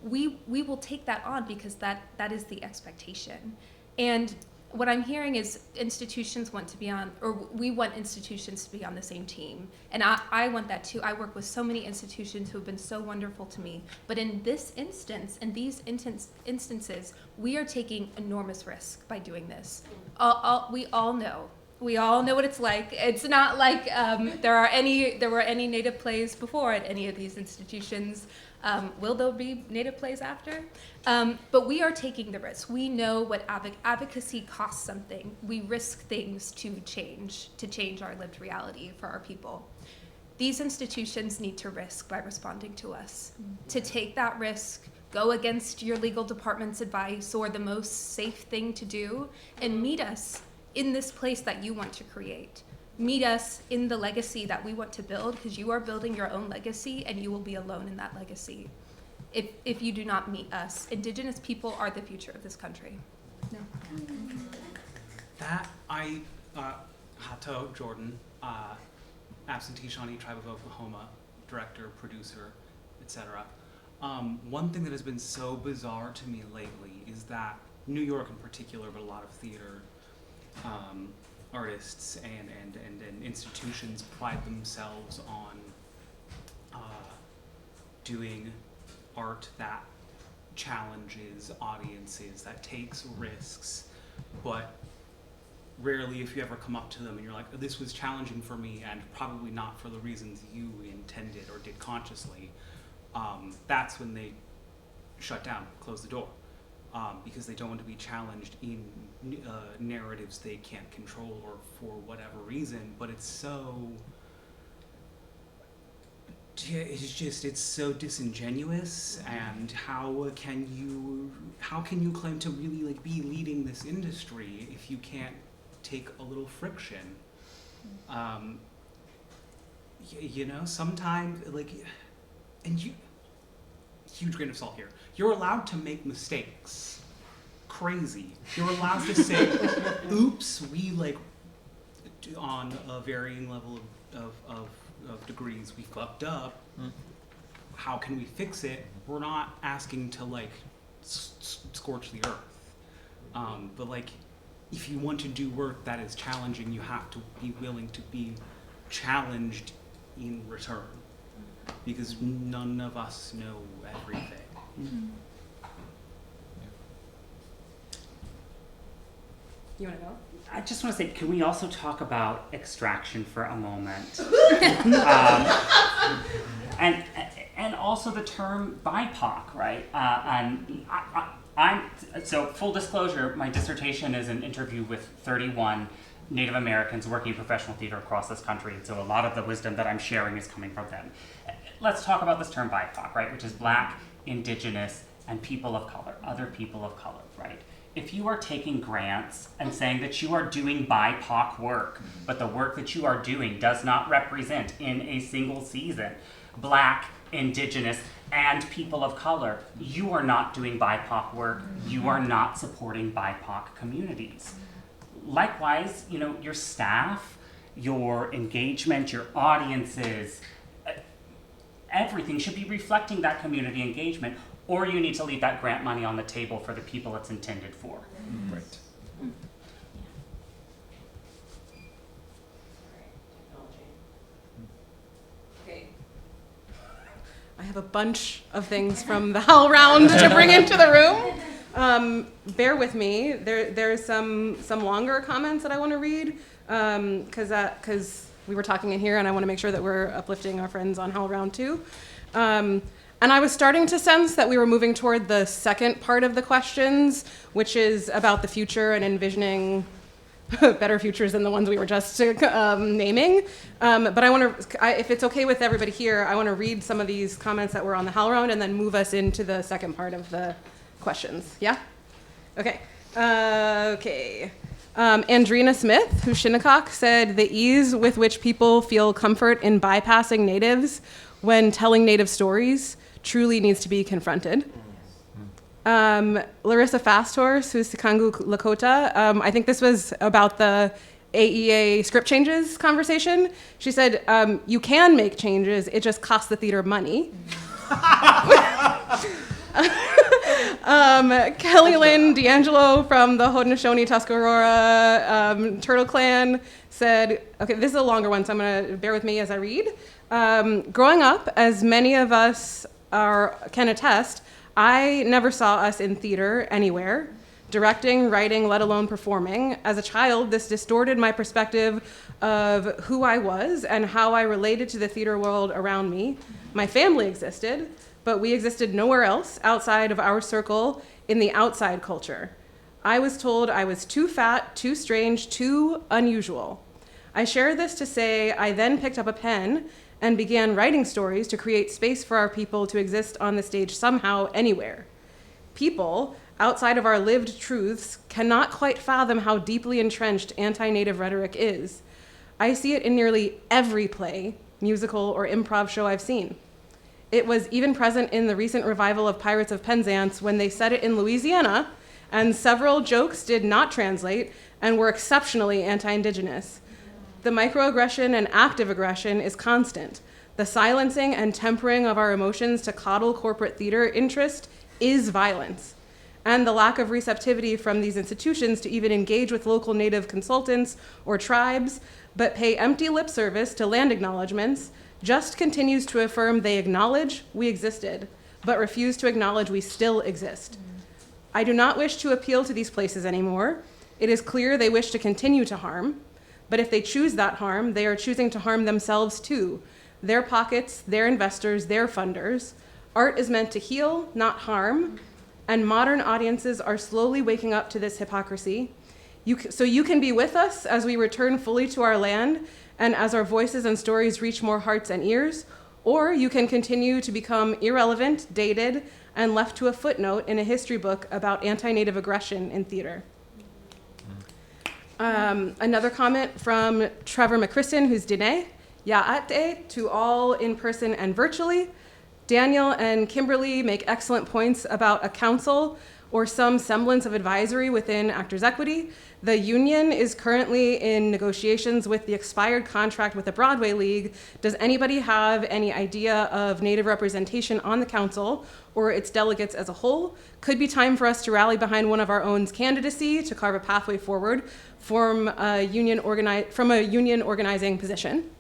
we will take that on because that is the expectation. And what I'm hearing is institutions want to be on, or we want institutions to be on the same team. And I want that too. I work with so many institutions who have been so wonderful to me. But in this instance, in these instances, we are taking enormous risk by doing this. We all know. We all know what it's like. It's not like there were any Native plays before at any of these institutions. Will there be Native plays after? But we are taking the risk. We know what advocacy costs something. We risk things to change our lived reality for our people. These institutions need to risk by responding to us. To take that risk, go against your legal department's advice or the most safe thing to do, and meet us in this place that you want to create. Meet us in the legacy that we want to build, because you are building your own legacy and you will be alone in that legacy if you do not meet us. Indigenous people are the future of this country. No. That Hato Jordan, absentee Shawnee Tribe of Oklahoma, director, producer, etc. One thing that has been so bizarre to me lately is that New York in particular, but a lot of theater artists and institutions pride themselves on doing art that challenges audiences, that takes risks, but rarely, if you ever come up to them and you're like, oh, this was challenging for me and probably not for the reasons you intended or did consciously, that's when they shut down, close the door. Because they don't want to be challenged in narratives they can't control or for whatever reason. But it's so, it's so disingenuous. And how can you claim to really like be leading this industry if you can't take a little friction? You know, sometimes like, and huge grain of salt here. You're allowed to make mistakes. crazy. You're allowed to say, oops, we like, on a varying level of degrees, we fucked up. How can we fix it? We're not asking to like scorch the earth. But like, if you want to do work that is challenging, you have to be willing to be challenged in return. Because none of us know everything. You want to go? I just want to say, can we also talk about extraction for a moment? And also the term BIPOC, right? And I'm so full disclosure, my dissertation is an interview with 31 Native Americans working in professional theater across this country, and so a lot of the wisdom that I'm sharing is coming from them. Let's talk about this term BIPOC, right? Which is Black, Indigenous, and people of color, other people of color, right? If you are taking grants and saying that you are doing BIPOC work, but the work that you are doing does not represent in a single season Black, Indigenous, and people of color, you are not doing BIPOC work. You are not supporting BIPOC communities. Likewise, you know, your staff, your engagement, your audiences, everything should be reflecting that community engagement, or you need to leave that grant money on the table for the people it's intended for. Right. Okay. I have a bunch of things from the Howl Round to bring into the room. Bear with me. There's some longer comments that I want to read because we were talking in here, and I want to make sure that we're uplifting our friends on Howl Round too. And I was starting to sense that we were moving toward the second part of the questions, which is about the future and envisioning better futures than the ones we were just naming. But I want to, if it's okay with everybody here, I want to read some of these comments that were on the Howl Round and then move us into the second part of the questions. Yeah? Okay. Okay. Andrina Smith, who's Shinnecock, said the ease with which people feel comfort in bypassing natives when telling native stories truly needs to be confronted. Larissa Fasthorse, who's Sikangu Lakota, I think this was about the AEA script changes conversation. She said, you can make changes, it just costs the theater money. Kelly Lynn D'Angelo from the Haudenosaunee Tuscarora Turtle Clan said, okay, this is a longer one, so I'm gonna bear with me as I read. Growing up, as many of us can attest, I never saw us in theater anywhere, directing, writing, let alone performing. As a child, this distorted my perspective of who I was and how I related to the theater world around me. My family existed, but we existed nowhere else outside of our circle in the outside culture. I was told I was too fat, too strange, too unusual. I share this to say I then picked up a pen and began writing stories to create space for our people to exist on the stage somehow, anywhere. People, outside of our lived truths, cannot quite fathom how deeply entrenched anti-native rhetoric is. I see it in nearly every play, musical, or improv show I've seen. It was even present in the recent revival of Pirates of Penzance when they set it in Louisiana, and several jokes did not translate and were exceptionally anti-Indigenous. The microaggression and active aggression is constant. The silencing and tempering of our emotions to coddle corporate theater interest is violence. And the lack of receptivity from these institutions to even engage with local Native consultants or tribes, but pay empty lip service to land acknowledgements, just continues to affirm they acknowledge we existed, but refuse to acknowledge we still exist. I do not wish to appeal to these places anymore. It is clear they wish to continue to harm. But if they choose that harm, they are choosing to harm themselves too. Their pockets, their investors, their funders. Art is meant to heal, not harm. And modern audiences are slowly waking up to this hypocrisy. So you can be with us as we return fully to our land and as our voices and stories reach more hearts and ears, or you can continue to become irrelevant, dated, and left to a footnote in a history book about anti-Native aggression in theater. Another comment from Trevor McChristen, who's Diné. Ya'ate to all in person and virtually. Daniel and Kimberly make excellent points about a council or some semblance of advisory within Actors Equity. The union is currently in negotiations with the expired contract with the Broadway League. Does anybody have any idea of Native representation on the council or its delegates as a whole? Could be time for us to rally behind one of our own's candidacy to carve a pathway forward from a union organizing position.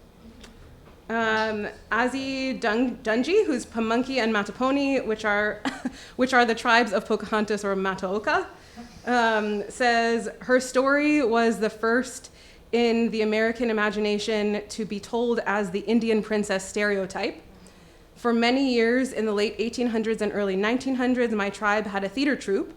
Azi Dungy, who's Pamunkey and Mataponi, which are the tribes of Pocahontas or Mataoka, says her story was the first in the American imagination to be told as the Indian princess stereotype. For many years in the late 1800s and early 1900s, my tribe had a theater troupe.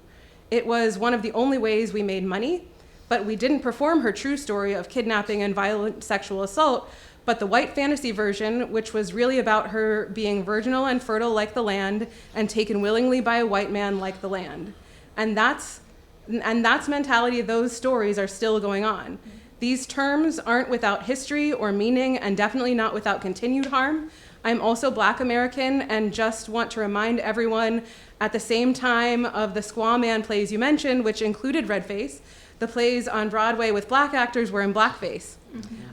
It was one of the only ways we made money, but we didn't perform her true story of kidnapping and violent sexual assault, but the white fantasy version, which was really about her being virginal and fertile like the land and taken willingly by a white man like the land. And that's mentality. Those stories are still going on. These terms aren't without history or meaning and definitely not without continued harm. I'm also Black American and just want to remind everyone at the same time of the Squaw Man plays you mentioned, which included redface, the plays on Broadway with Black actors were in blackface.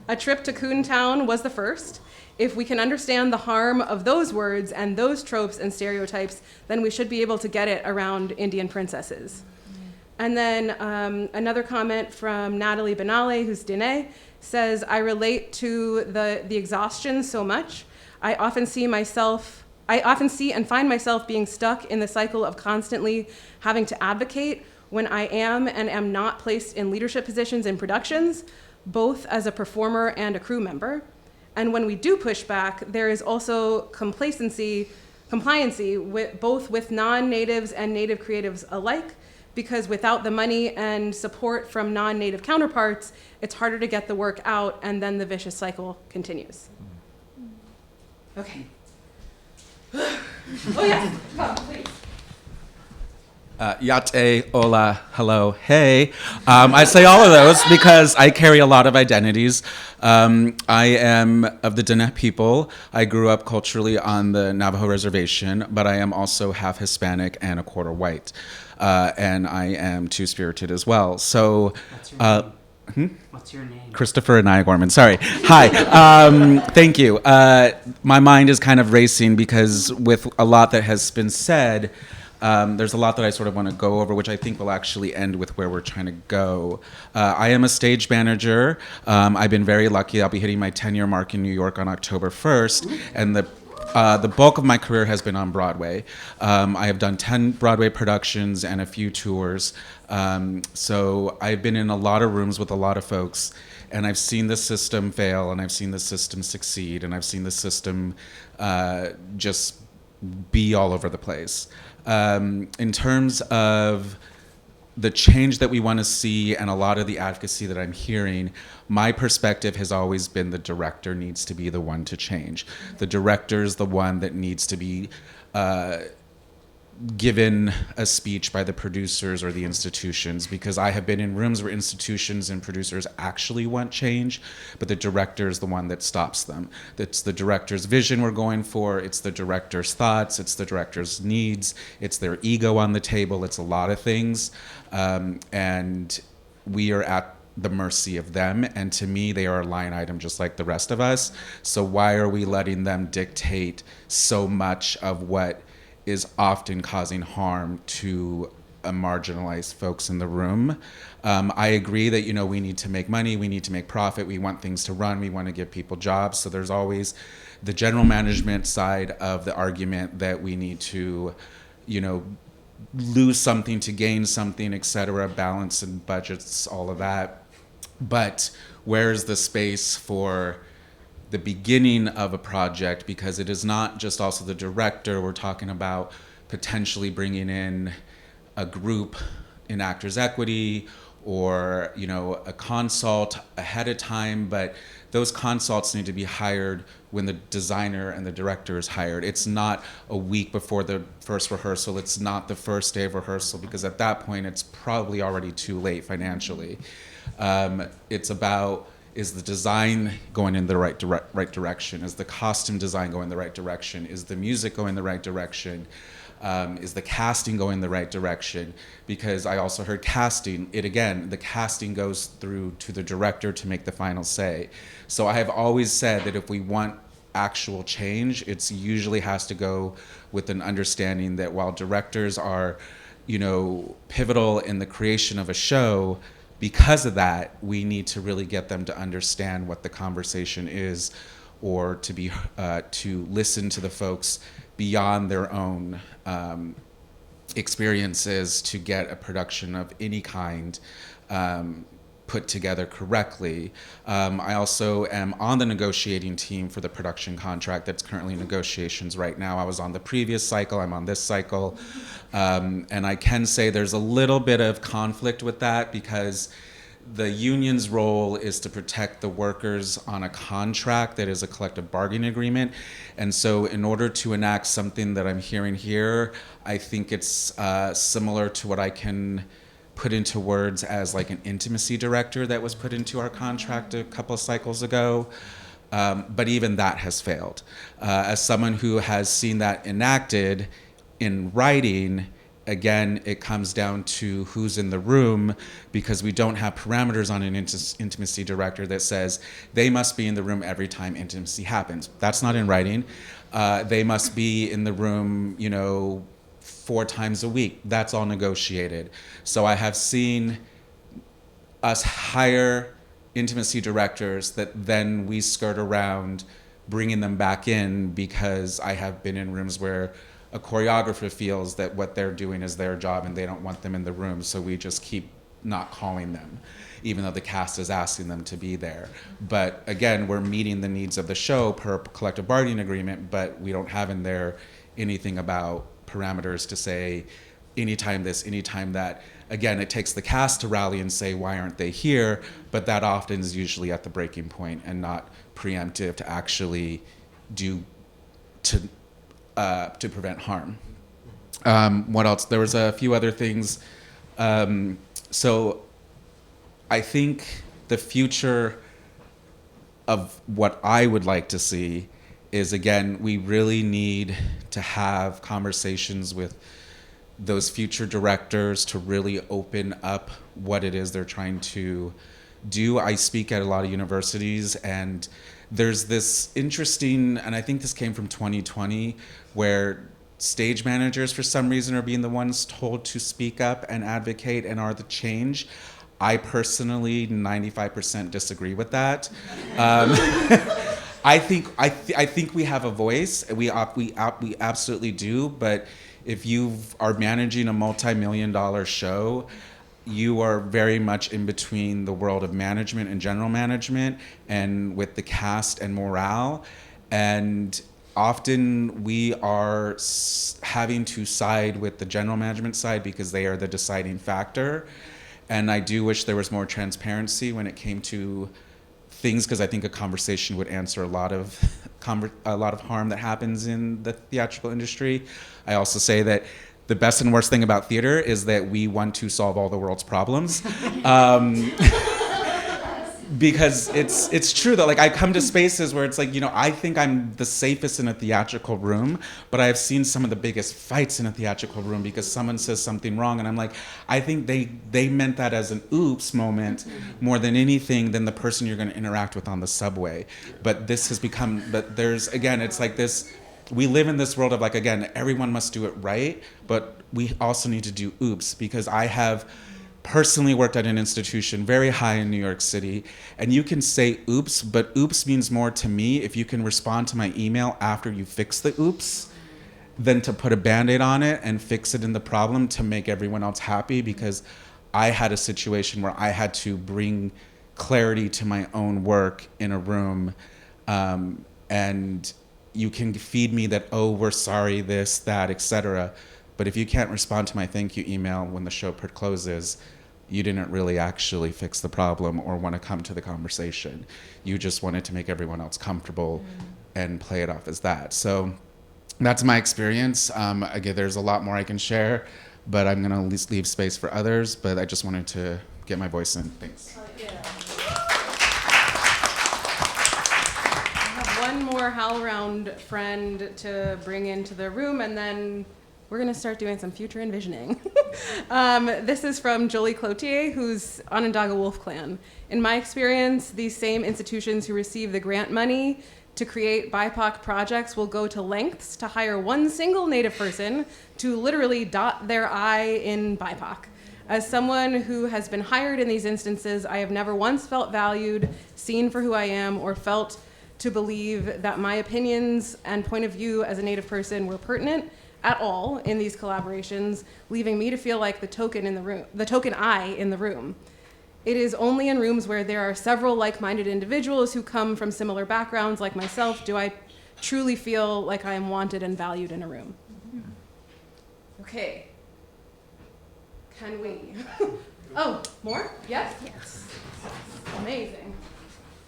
A trip to Coontown was the first. If we can understand the harm of those words and those tropes and stereotypes, then we should be able to get it around Indian princesses. And then another comment from Natalie Benale, who's Diné, says, I relate to the exhaustion so much. I often see and find myself being stuck in the cycle of constantly having to advocate when I am and am not placed in leadership positions in productions, both as a performer and a crew member. And when we do push back, there is also compliancy with both with non-natives and native creatives alike, because without the money and support from non-native counterparts, it's harder to get the work out, and then the vicious cycle continues. Okay. Oh yes, come, please. Yate, hola, hello, hey. I say all of those because I carry a lot of identities. I am of the Diné people. I grew up culturally on the Navajo reservation, but I am also half Hispanic and a quarter white. And I am two-spirited as well. So, What's your name? Christopher Anaya Gorman. Sorry. Hi. Thank you. My mind is kind of racing because with a lot that has been said, there's a lot that I sort of want to go over, which I think will actually end with where we're trying to go. I am a stage manager. I've been very lucky. I'll be hitting my 10-year mark in New York on October 1st, and the bulk of my career has been on Broadway. I have done 10 Broadway productions and a few tours. So I've been in a lot of rooms with a lot of folks, and I've seen the system fail, and I've seen the system succeed, and I've seen the system just be all over the place. In terms of the change that we want to see and a lot of the advocacy that I'm hearing, my perspective has always been the director needs to be the one to change. The director is the one that needs to be given a speech by the producers or the institutions, because I have been in rooms where institutions and producers actually want change, but the director is the one that stops them. It's the director's vision we're going for, it's the director's thoughts, it's the director's needs, it's their ego on the table, it's a lot of things, and we are at the mercy of them, and to me they are a line item just like the rest of us. So why are we letting them dictate so much of what is often causing harm to marginalized folks in the room? I agree that, we need to make money, we need to make profit, we want things to run, we want to give people jobs. So there's always the general management side of the argument that we need to, lose something to gain something, et cetera, balance and budgets, all of that. But where's the space for the beginning of a project? Because it is not just also the director. We're talking about potentially bringing in a group in Actors Equity or, a consult ahead of time, but those consults need to be hired when the designer and the director is hired. It's not a week before the first rehearsal. It's not the first day of rehearsal, because at that point it's probably already too late financially. It's Is the design going in the right direction? Is the costume design going in the right direction? Is the music going in the right direction? Is the casting going in the right direction? Because I also heard casting, the casting goes through to the director to make the final say. So I have always said that if we want actual change, it usually has to go with an understanding that while directors are, pivotal in the creation of a show, because of that, we need to really get them to understand what the conversation is, or to listen to the folks beyond their own experiences to get a production of any kind put together correctly. I also am on the negotiating team for the production contract that's currently in negotiations right now. I was on the previous cycle, I'm on this cycle. And I can say there's a little bit of conflict with that because the union's role is to protect the workers on a contract that is a collective bargaining agreement. And so in order to enact something that I'm hearing here, I think it's similar to what I can put into words as like an intimacy director that was put into our contract a couple of cycles ago. But even that has failed. As someone who has seen that enacted in writing, again, it comes down to who's in the room, because we don't have parameters on an intimacy director that says they must be in the room every time intimacy happens. That's not in writing. They must be in the room, 4 times a week. That's all negotiated. So I have seen us hire intimacy directors that then we skirt around bringing them back in, because I have been in rooms where a choreographer feels that what they're doing is their job and they don't want them in the room, so we just keep not calling them, even though the cast is asking them to be there. But again, we're meeting the needs of the show per collective bargaining agreement, but we don't have in there anything about parameters to say anytime this, anytime that. Again, it takes the cast to rally and say, why aren't they here? But that often is usually at the breaking point and not preemptive to actually do to prevent harm. What else? There was a few other things. So I think the future of what I would like to see is, again, we really need to have conversations with those future directors to really open up what it is they're trying to do. I speak at a lot of universities, and there's this interesting, and I think this came from 2020, where stage managers for some reason are being the ones told to speak up and advocate and are the change. I personally 95% disagree with that. I think we have a voice. We absolutely do. But if you are managing a multi-million-dollar show, you are very much in between the world of management and general management, and with the cast and morale. And often we are having to side with the general management side because they are the deciding factor. And I do wish there was more transparency when it came to things, because I think a conversation would answer a lot of harm that happens in the theatrical industry. I also say that the best and worst thing about theater is that we want to solve all the world's problems. Because it's true though, like I come to spaces where it's like, I think I'm the safest in a theatrical room, but I've seen some of the biggest fights in a theatrical room because someone says something wrong, and I'm like, I think they meant that as an oops moment more than anything than the person you're going to interact with on the subway. But this has become, it's like this, we live in this world of like, again, everyone must do it right, but we also need to do oops, because I have personally worked at an institution very high in New York City, and you can say oops, but oops means more to me if you can respond to my email after you fix the oops than to put a Band-Aid on it and fix it in the problem to make everyone else happy, because I had a situation where I had to bring clarity to my own work in a room, and you can feed me that, oh, we're sorry, this, that, etc. But if you can't respond to my thank you email when the show closes, you didn't really actually fix the problem or want to come to the conversation. You just wanted to make everyone else comfortable and play it off as that. So that's my experience. Again, there's a lot more I can share, but I'm going to leave space for others. But I just wanted to get my voice in. Thanks. one more HowlRound friend to bring into the room, and then we're going to start doing some future envisioning. This is from Jolie Cloutier, who's Onondaga Wolf Clan. In my experience, these same institutions who receive the grant money to create BIPOC projects will go to lengths to hire one single Native person to literally dot their I in BIPOC. As someone who has been hired in these instances, I have never once felt valued, seen for who I am, or felt to believe that my opinions and point of view as a Native person were pertinent at all in these collaborations, leaving me to feel like the token I in the room. It is only in rooms where there are several like-minded individuals who come from similar backgrounds like myself do I truly feel like I am wanted and valued in a room. Okay. Can we? Oh, more? Yes? Yes. Amazing.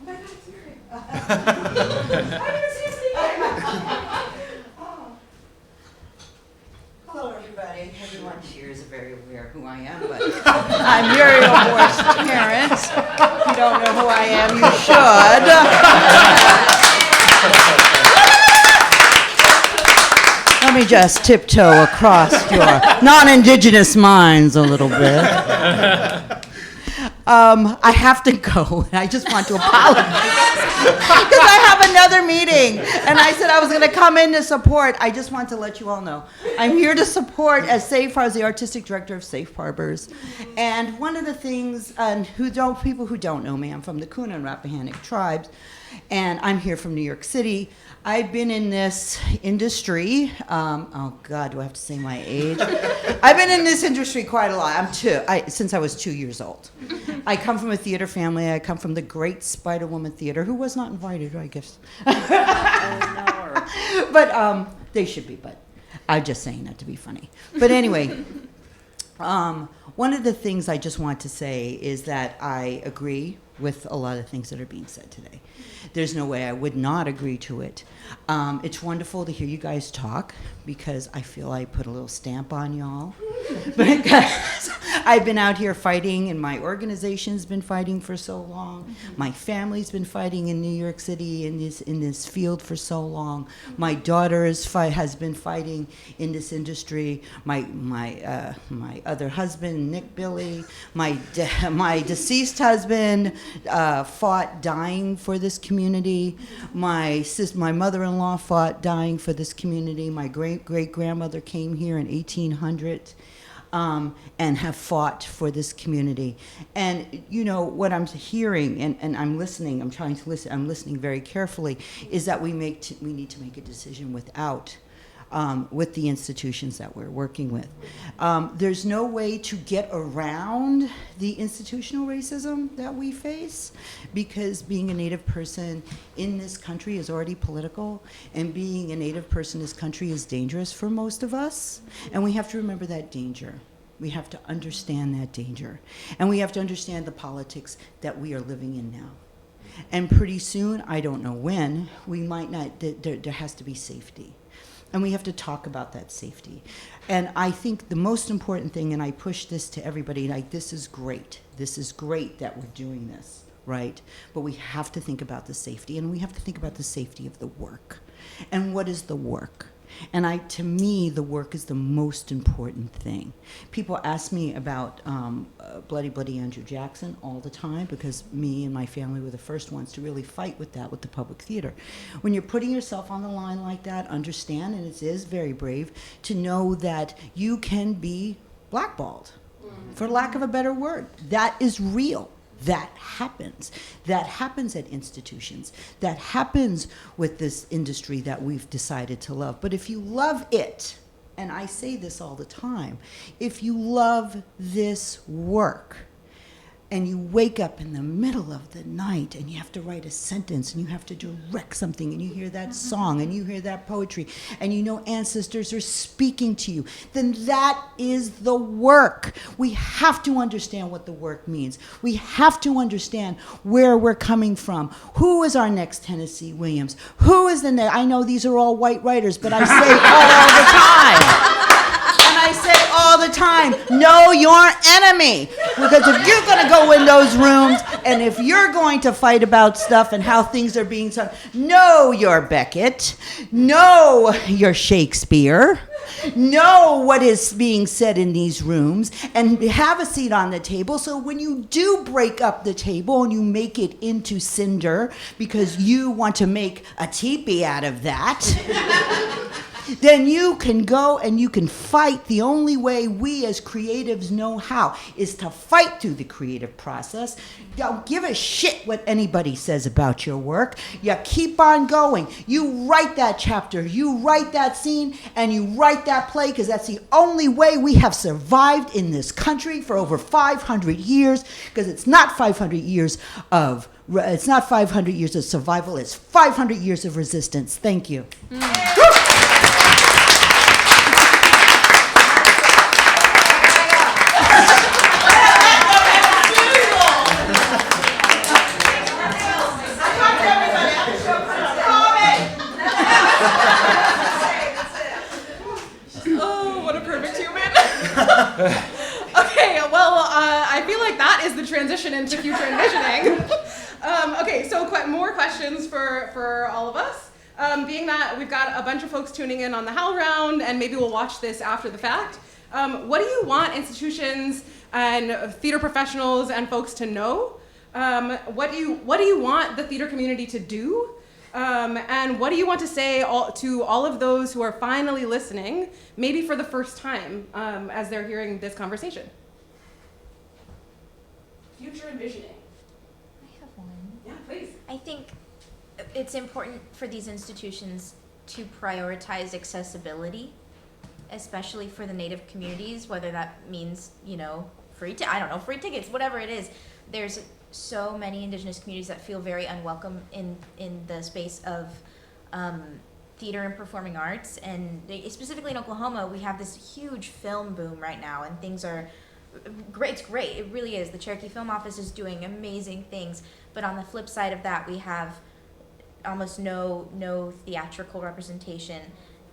Oh my God, it's Mary. I never see us Hello, everybody. Everyone here is very aware who I am, but I'm Muriel Moore's parent. If you don't know who I am, you should. Let me just tiptoe across your non-indigenous minds a little bit. I have to go, and I just want to apologize because I have another meeting, and I said I was going to come in to support. I just want to let you all know I'm here to support as Safe Harbors, the artistic director of Safe Harbors. And one of the things, people who don't know me, I'm from the Kuna and Rappahannock tribes, and I'm here from New York City. I've been in this industry, oh God, do I have to say my age? I've been in this industry quite a lot. Since I was 2 years old. I come from a theater family. I come from the Great Spider Woman Theater, who was not invited, I guess. But they should be, but I'm just saying that to be funny. But anyway, one of the things I just want to say is that I agree with a lot of things that are being said today. There's no way I would not agree to it. It's wonderful to hear you guys talk because I feel I put a little stamp on y'all. Because I've been out here fighting, and my organization's been fighting for so long. My family's been fighting in New York City in this field for so long. My daughter has been fighting in this industry. My other husband, Nick Billy, my deceased husband fought dying for this community. My mother-in-law fought dying for this community. My great-great-grandmother came here in 1800 and have fought for this community. And you know what I'm hearing, and I'm listening, I'm trying to listen, I'm listening very carefully, is that we need to make a decision with the institutions that we're working with. There's no way to get around the institutional racism that we face, because being a Native person in this country is already political, and being a Native person in this country is dangerous for most of us, and we have to remember that danger. We have to understand that danger, and we have to understand the politics that we are living in now. And pretty soon, I don't know when, we might not, there has to be safety. And we have to talk about that safety. And I think the most important thing, and I push this to everybody, like, this is great. This is great that we're doing this, right? But we have to think about the safety, and we have to think about the safety of the work. And what is the work? And to me, the work is the most important thing. People ask me about Bloody Bloody Andrew Jackson all the time, because me and my family were the first ones to really fight with that with the public theater. When you're putting yourself on the line like that, understand, and it is very brave, to know that you can be blackballed, for lack of a better word. That is real. That happens. That happens at institutions. That happens with this industry that we've decided to love. But if you love it, and I say this all the time, if you love this work, and you wake up in the middle of the night and you have to write a sentence and you have to direct something, and you hear that song and you hear that poetry and you know ancestors are speaking to you, then that is the work. We have to understand what the work means. We have to understand where we're coming from. Who is our next Tennessee Williams? Who is the next? I know these are all white writers, but I say all the time. And I say all the time, know your enemy. Because if you're going to go in those rooms and if you're going to fight about stuff and how things are being done, know your Beckett, know your Shakespeare, know what is being said in these rooms, and have a seat on the table so when you do break up the table and you make it into cinder because you want to make a teepee out of that, then you can go and you can fight. The only way we as creatives know how is to fight through the creative process. Don't give a shit what anybody says about your work. You keep on going. You write that chapter, you write that scene, and you write that play because that's the only way we have survived in this country for over 500 years, because it's not 500 years of survival, it's 500 years of resistance. Thank you. Oh, what a perfect human. Okay, well, I feel like that is the transition into future envisioning. Okay, so more questions for all of us. Being that we've got a bunch of folks tuning in on the HowlRound, and maybe we'll watch this after the fact, what do you want institutions and theater professionals and folks to know? What do you want the theater community to do? And what do you want to say to all of those who are finally listening, maybe for the first time, as they're hearing this conversation? Future envisioning. I have one. Yeah, please. I think it's important for these institutions to prioritize accessibility, especially for the Native communities, whether that means, free tickets, whatever it is. There's so many Indigenous communities that feel very unwelcome in the space of theater and performing arts. And specifically in Oklahoma, we have this huge film boom right now, and things are great. It's great. It really is. The Cherokee Film Office is doing amazing things. But on the flip side of that, we have almost no theatrical representation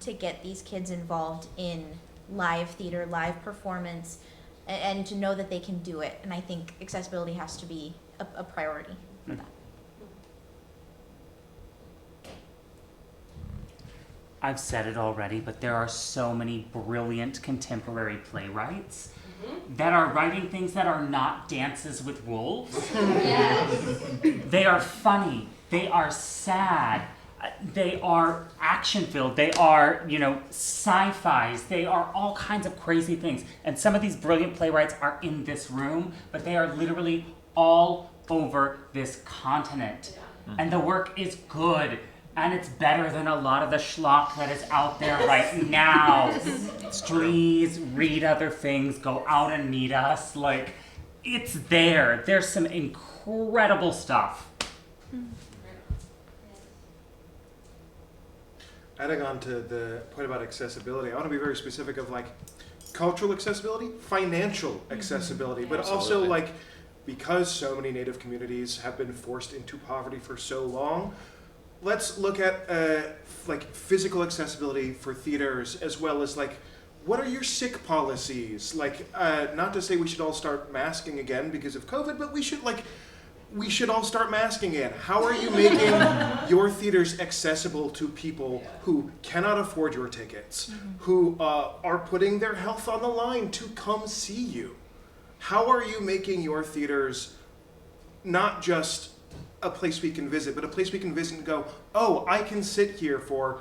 to get these kids involved in live theater, live performance, and to know that they can do it. And I think accessibility has to be a priority for that. I've said it already, but there are so many brilliant contemporary playwrights that are writing things that are not dances with wolves. They are funny. They are sad. They are action-filled. They are, sci-fis. They are all kinds of crazy things. And some of these brilliant playwrights are in this room, but they are literally all over this continent. And the work is good. And it's better than a lot of the schlock that is out there right now. Please read other things. Go out and meet us. It's there. There's some incredible stuff. Adding on to the point about accessibility, I want to be very specific of cultural accessibility, financial accessibility, but Absolutely. also because so many Native communities have been forced into poverty for so long, let's look at physical accessibility for theaters, as well as what are your sick policies? Not to say we should all start masking again because of COVID, but we should all start masking again. How are you making your theaters accessible to people who cannot afford your tickets, who are putting their health on the line to come see you? How are you making your theaters not just a place we can visit, but a place we can visit and go, oh, I can sit here for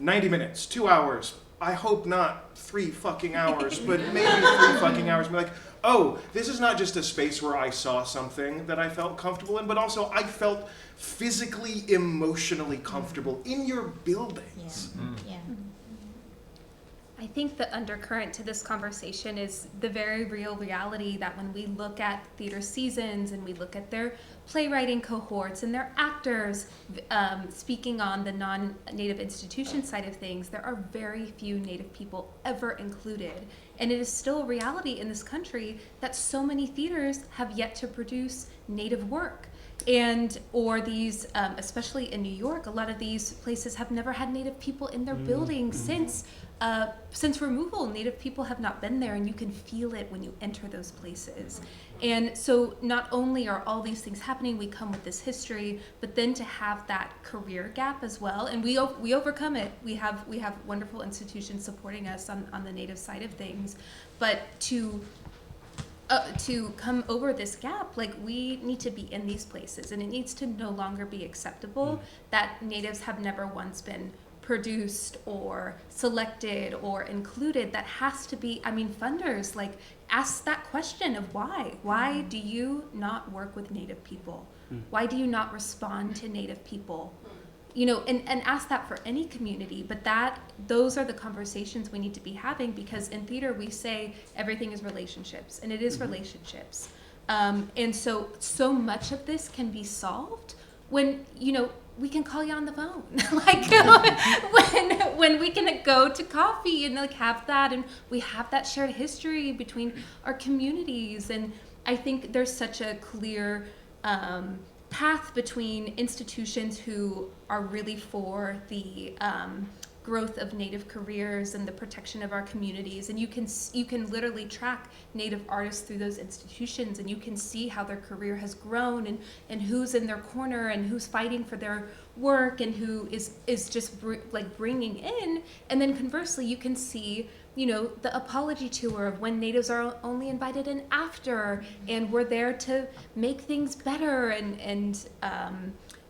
90 minutes, 2 hours. I hope not 3 fucking hours, but maybe 3 fucking hours. And be oh, this is not just a space where I saw something that I felt comfortable in, but also I felt physically, emotionally comfortable in your buildings. Yeah. I think the undercurrent to this conversation is the very real reality that when we look at theater seasons and we look at their playwriting cohorts and their actors speaking on the non-Native institution side of things, there are very few Native people ever included. And it is still a reality in this country that so many theaters have yet to produce Native work. or these, especially in New York, a lot of these places have never had Native people in their buildings since removal. Native people have not been there, and you can feel it when you enter those places. And so not only are all these things happening, we come with this history, but then to have that career gap as well, and we overcome it. We have wonderful institutions supporting us on the Native side of things, but to come over this gap, like, we need to be in these places, and it needs to no longer be acceptable that Natives have never once been produced or selected or included. That has to be, I mean, funders, like, ask that question of why do you not work with Native people? Why do you not respond to Native people? You know, and ask that for any community, but those are the conversations we need to be having, because in theater we say everything is relationships, and it is relationships. And so much of this can be solved when, you know, we can call you on the phone, like, when we can go to coffee and, like, have that, and we have that shared history between our communities. And I think there's such a clear path between institutions who are really for the growth of Native careers and the protection of our communities, and you can literally track Native artists through those institutions, and you can see how their career has grown, and who's in their corner, and who's fighting for their work, and who is just like bringing in. And then conversely, you can see, you know, the apology tour of when Natives are only invited in after, and we're there to make things better, and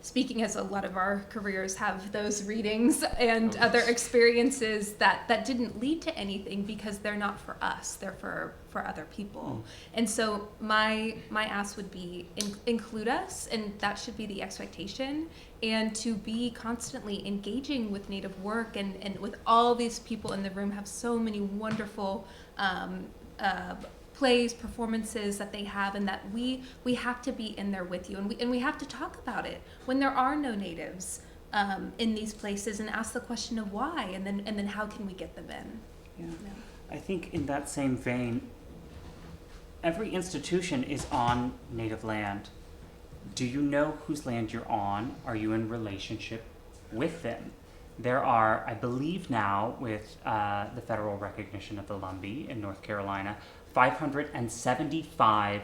speaking as a lot of our careers have those readings and other experiences that didn't lead to anything because they're not for us, they're for other people. And so my ask would be include us, and that should be the expectation, and to be constantly engaging with Native work, and with all these people in the room have so many wonderful plays, performances that they have, and that we have to be in there with you, and we have to talk about it when there are no Natives in these places, and ask the question of why, and then how can we get them in. Yeah. I think in that same vein, every institution is on Native land. Do you know whose land you're on? Are you in relationship with them? There are, I believe now, with the federal recognition of the Lumbee in North Carolina, 575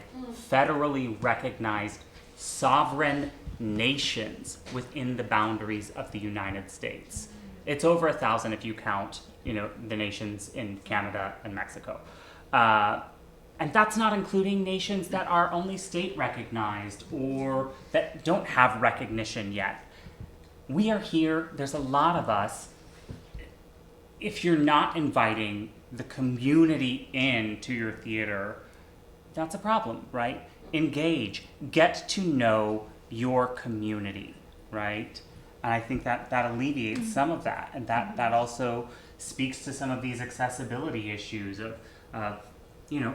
federally recognized sovereign nations within the boundaries of the United States. It's over 1,000 if you count, you know, the nations in Canada and Mexico. And that's not including nations that are only state recognized or that don't have recognition yet. We are here, there's a lot of us. If you're not inviting the community into your theater, that's a problem, right? Engage, get to know your community, right? And I think that alleviates some of that, and that also speaks to some of these accessibility issues of, you know,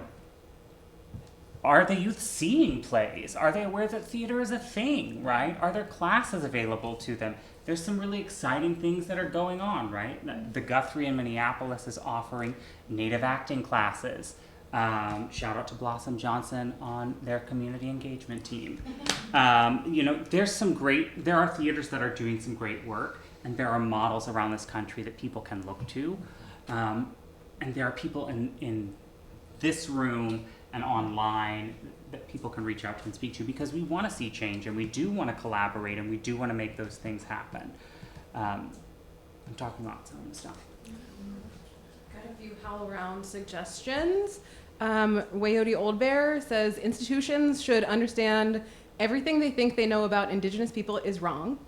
are the youth seeing plays? Are they aware that theater is a thing, right? Are there classes available to them? There's some really exciting things that are going on, right? The Guthrie in Minneapolis is offering Native acting classes. Shout out to Blossom Johnson on their community engagement team. You know, there are theaters that are doing some great work, and there are models around this country that people can look to. And there are people in this room and online that people can reach out to and speak to, because we want to see change, and we do want to collaborate, and we do want to make those things happen. I'm talking lots of stuff. Got a few HowlRound suggestions. Wayoti Old Bear says institutions should understand everything they think they know about Indigenous people is wrong.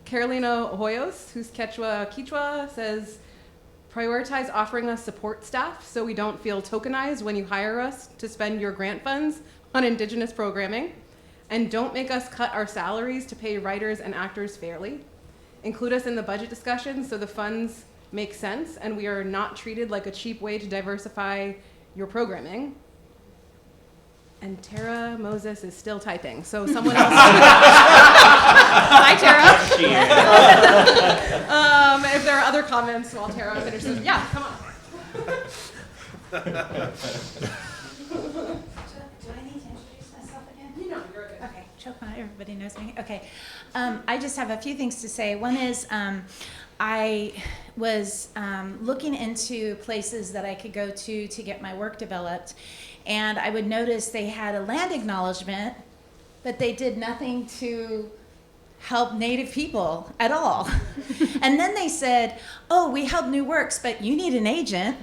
Carolina Hoyos, who's Quechua, says prioritize offering us support staff so we don't feel tokenized when you hire us to spend your grant funds on Indigenous programming. And don't make us cut our salaries to pay writers and actors fairly. Include us in the budget discussions so the funds make sense and we are not treated like a cheap way to diversify your programming. And Tara Moses is still typing, so someone else. Hi, Tara. If there are other comments while Tara finishes, yeah, come on. Do I need to introduce myself again? No, you're good. Okay, Chokma, everybody knows me. Okay. I just have a few things to say. One is I was looking into places that I could go to get my work developed, and I would notice they had a land acknowledgement, but they did nothing to help Native people at all. And then they said, oh, we help new works, but you need an agent.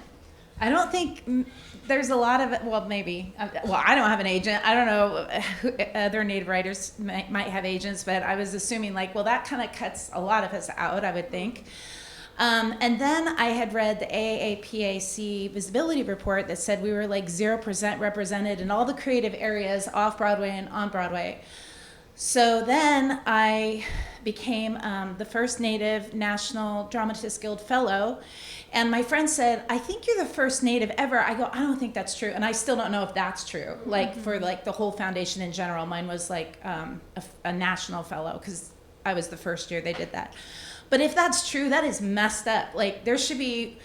I don't think there's a lot of it. Well, maybe. Well, I don't have an agent. I don't know who other Native writers might have agents, but I was assuming like, well, that kind of cuts a lot of us out, I would think. And then I had read the AAPAC visibility report that said we were like 0% represented in all the creative areas off Broadway and on Broadway. So then I became the first Native National Dramatists Guild Fellow. And my friend said, I think you're the first Native ever. I go, I don't think that's true. And I still don't know if that's true. Like for like the whole foundation in general, mine was like a national fellow because I was the first year they did that. But if that's true, that is messed up. Like there should be,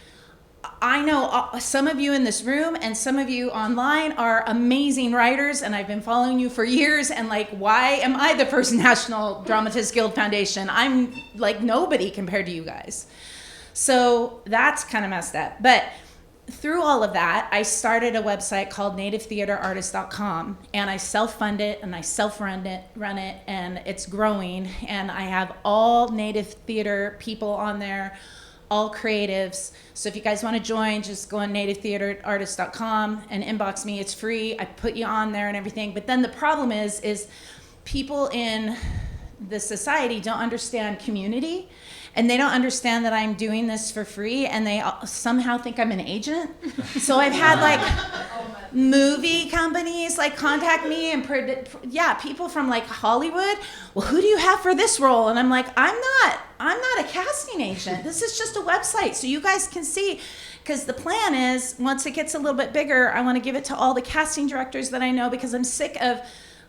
I know some of you in this room and some of you online are amazing writers, and I've been following you for years, and like, why am I the first National Dramatists Guild Foundation? I'm like nobody compared to you guys. So that's kind of messed up. But through all of that, I started a website called nativetheaterartist.com, and I self-fund it and I self-run it, and it's growing, and I have all Native theater people on there, all creatives. So if you guys want to join, just go on nativetheaterartist.com and inbox me. It's free. I put you on there and everything. But then the problem is people in the society don't understand community, and they don't understand that I'm doing this for free, and they somehow think I'm an agent. So I've had like movie companies like contact me and people from like Hollywood. Well, who do you have for this role? And I'm like, I'm not a casting agent. This is just a website so you guys can see. Because the plan is once it gets a little bit bigger, I want to give it to all the casting directors that I know, because I'm sick of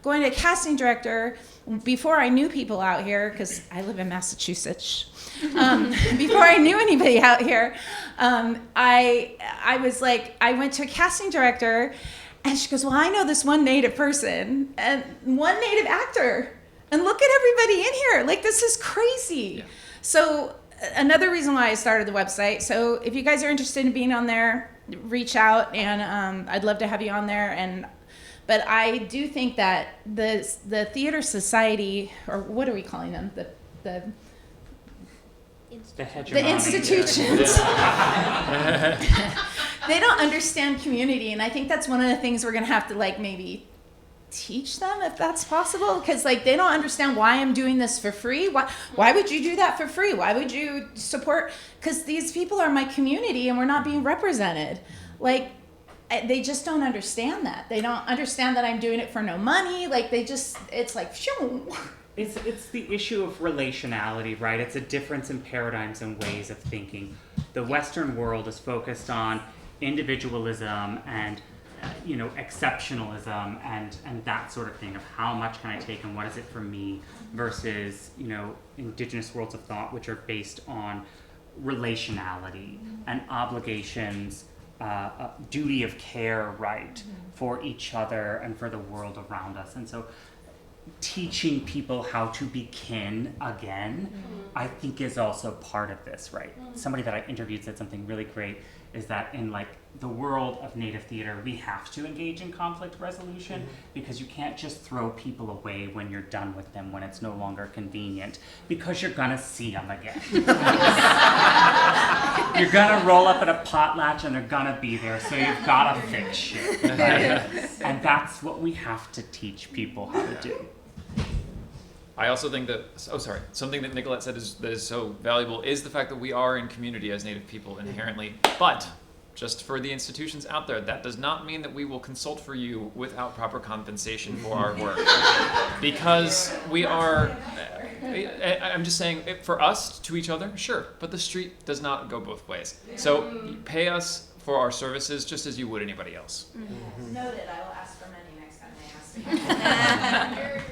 going to a casting director. Before I knew people out here, because I live in Massachusetts, before I knew anybody out here, I was like, I went to a casting director, and she goes, well, I know this one Native person and one Native actor, and look at everybody in here. Like, this is crazy. Yeah. So another reason why I started the website. So if you guys are interested in being on there, reach out, and I'd love to have you on there. But I do think that the theater society, or what are we calling them? The institutions. They don't understand community, and I think that's one of the things we're gonna have to like maybe teach them, if that's possible, because like they don't understand why I'm doing this for free. Why would you do that for free? Why would you support? Because these people are my community, and we're not being represented. Like, they just don't understand that. They don't understand that I'm doing it for no money. Like it's like, phew. It's the issue of relationality, right? It's a difference in paradigms and ways of thinking. The Western world is focused on individualism and exceptionalism and that sort of thing of how much can I take and what is it for me, versus indigenous worlds of thought which are based on relationality and obligations, duty of care, right, for each other and for the world around us. And so teaching people how to be kin again, I think is also part of this, right? Somebody that I interviewed said something really great, is that in like the world of Native theater, we have to engage in conflict resolution because you can't just throw people away when you're done with them, when it's no longer convenient, because you're gonna see them again. You're gonna roll up at a potlatch and they're gonna be there, so you've gotta fix shit. Right? And that's what we have to teach people how to do. I also think that, something that Nicolette said that is so valuable is the fact that we are in community as Native people inherently, but just for the institutions out there, that does not mean that we will consult for you without proper compensation for our work. Because we are, I'm just saying, for us, to each other, sure, but the street does not go both ways. So pay us for our services just as you would anybody else. Noted, I will ask for money next time they ask me.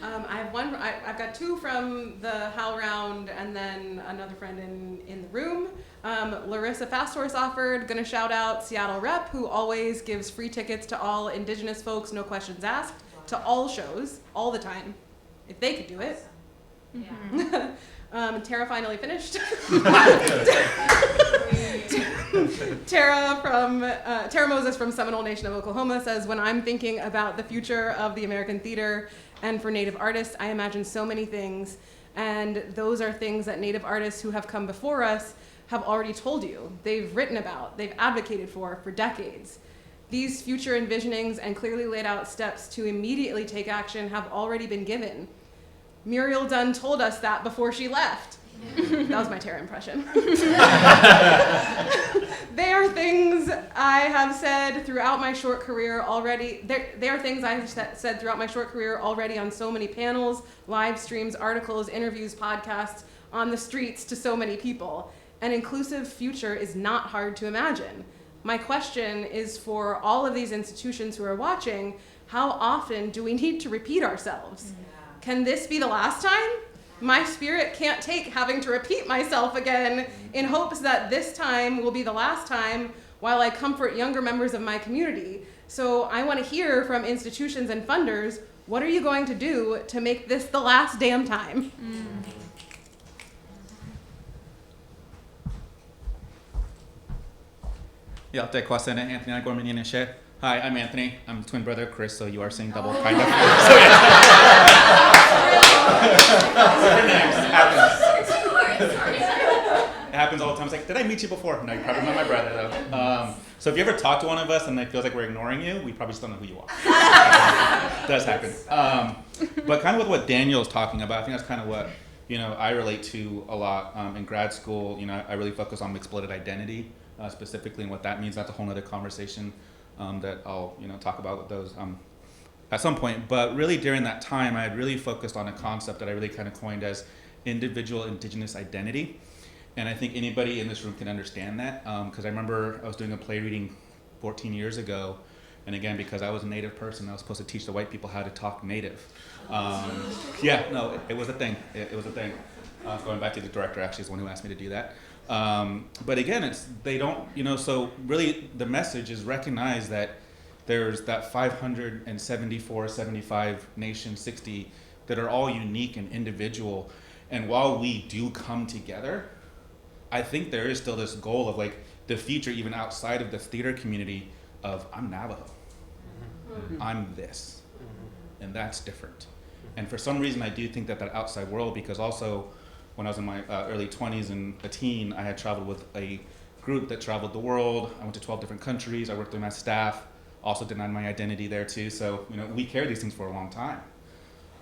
I have one. I've got two from the Howl Round, and then another friend in the room. Larissa Fasthorse offered. Gonna shout out Seattle Rep, who always gives free tickets to all Indigenous folks, no questions asked. to all shows, all the time, if they could do it. Tara finally finished. Tara Moses from Seminole Nation of Oklahoma says, when I'm thinking about the future of the American theater and for Native artists, I imagine so many things. And those are things that Native artists who have come before us have already told you. They've written about, they've advocated for decades. These future envisionings and clearly laid out steps to immediately take action have already been given. Muriel Dunn told us that before she left. That was my Tara impression. They are things I have said throughout my short career already. They are things I have said throughout my short career already on so many panels, live streams, articles, interviews, podcasts, on the streets to so many people. An inclusive future is not hard to imagine. My question is for all of these institutions who are watching, how often do we need to repeat ourselves? Can this be the last time? My spirit can't take having to repeat myself again in hopes that this time will be the last time while I comfort younger members of my community. So I want to hear from institutions and funders, what are you going to do to make this the last damn time? Yeah, take question, Anthony Gorman. Hi, I'm Anthony. I'm twin brother Chris, so you are saying double kind of. So yeah. It happens all the time. It's like, did I meet you before? No, you're probably not my brother though. So if you ever talk to one of us and it feels like we're ignoring you, we probably just don't know who you are. It does happen. But kind of with what Daniel's talking about, I think that's kind of what I relate to a lot. In grad school, I really focus on mixed blooded identity. Specifically and what that means. That's a whole other conversation that I'll talk about with those at some point. But really during that time, I had really focused on a concept that I really kind of coined as individual indigenous identity. And I think anybody in this room can understand that because I remember I was doing a play reading 14 years ago. And again, because I was a Native person, I was supposed to teach the white people how to talk Native. It was a thing. It was a thing. Going back to the director, actually, is the one who asked me to do that. But again, so really the message is recognize that there's that 574, 75 nations, 60 that are all unique and individual. And while we do come together, I think there is still this goal of like the future, even outside of the theater community, of I'm Navajo, I'm this, and that's different. And for some reason, I do think that outside world, because also, when I was in my early 20s and a teen, I had traveled with a group that traveled the world. I went to 12 different countries. I worked with my staff, also denied my identity there too. So, we carry these things for a long time.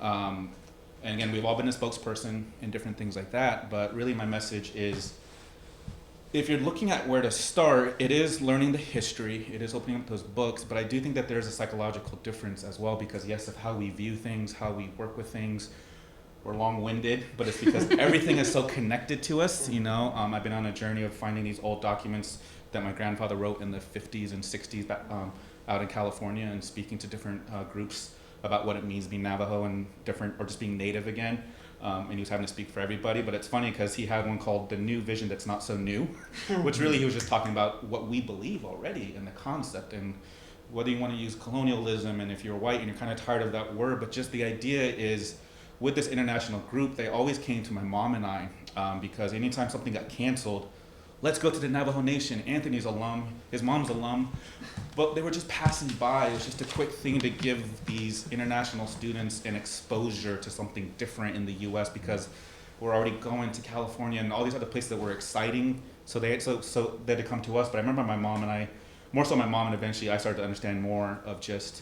And again, we've all been a spokesperson and different things like that. But really my message is, if you're looking at where to start, it is learning the history. It is opening up those books. But I do think that there's a psychological difference as well, because yes, of how we view things, how we work with things. We're long-winded, but it's because everything is so connected to us, I've been on a journey of finding these old documents that my grandfather wrote in the 50s and 60s out in California, and speaking to different groups about what it means being Navajo and different, or just being Native again. And he was having to speak for everybody, but it's funny because he had one called The New Vision That's Not So New, which really he was just talking about what we believe already in the concept, and whether you want to use colonialism, and if you're white and you're kind of tired of that word, but just the idea is, with this international group, they always came to my mom and I, because anytime something got canceled, let's go to the Navajo Nation. Anthony's alum, his mom's alum, but they were just passing by. It was just a quick thing to give these international students an exposure to something different in the US, because we're already going to California and all these other places that were exciting. So they had to come to us. But I remember my mom and I, more so my mom, and eventually I started to understand more of just,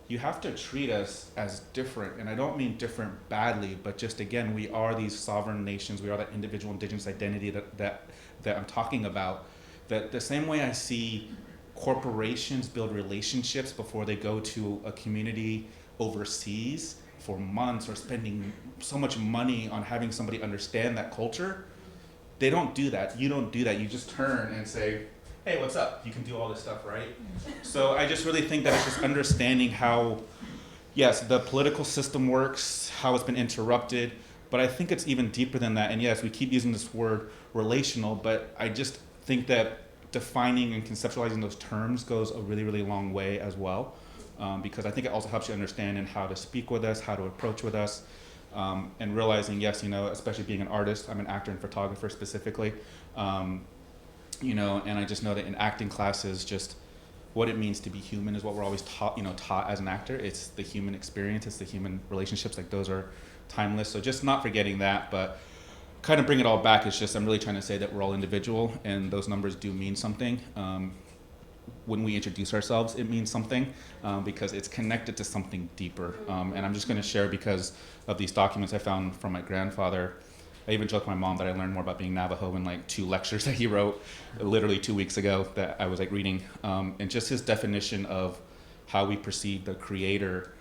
you have to treat us as different. And I don't mean different badly, but just again, we are these sovereign nations. We are that individual indigenous identity that I'm talking about. That the same way I see corporations build relationships before they go to a community overseas for months, or spending so much money on having somebody understand that culture, they don't do that. You don't do that. You just turn and say, hey, what's up? You can do all this stuff, right? So I just really think that it's just understanding how, yes, the political system works, how it's been interrupted, but I think it's even deeper than that. And yes, we keep using this word relational, but I just think that defining and conceptualizing those terms goes a really, really long way as well. because I think it also helps you understand and how to speak with us, how to approach with us, and realizing, yes, especially being an artist, I'm an actor and photographer specifically, and I just know that in acting classes, just what it means to be human is what we're always taught as an actor. It's the human experience, it's the human relationships, like those are timeless. So just not forgetting that, but kind of bring it all back. It's just, I'm really trying to say that we're all individual and those numbers do mean something. When we introduce ourselves, it means something because it's connected to something deeper. And I'm just gonna share, because of these documents I found from my grandfather. I even joked with my mom that I learned more about being Navajo in like 2 lectures that he wrote literally 2 weeks ago that I was like reading. And just his definition of how we perceive the creator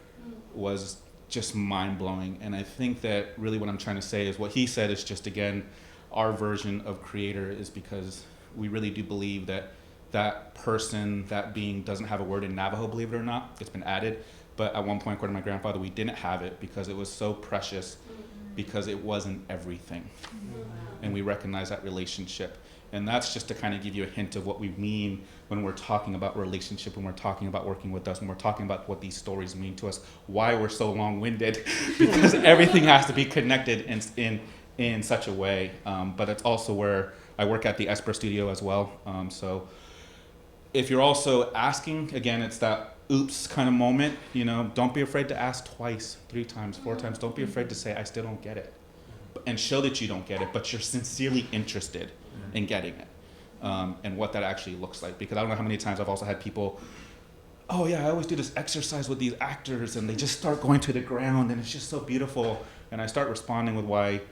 was just mind-blowing. And I think that really what I'm trying to say is what he said is just, again, our version of creator is because we really do believe that that person, that being, doesn't have a word in Navajo, believe it or not. It's been added. But at one point, according to my grandfather, we didn't have it because it was so precious, because it wasn't everything. And we recognize that relationship. And that's just to kind of give you a hint of what we mean when we're talking about relationship, when we're talking about working with us, when we're talking about what these stories mean to us, why we're so long-winded, because everything has to be connected in such a way. But it's also where I work at the Esper Studio as well. So if you're also asking, again, it's that oops kind of moment, don't be afraid to ask twice, 3 times, 4 times. Don't be afraid to say, I still don't get it. And show that you don't get it, but you're sincerely interested in getting it. And what that actually looks like. Because I don't know how many times I've also had people, oh yeah, I always do this exercise with these actors and they just start going to the ground and it's just so beautiful. And I start responding with like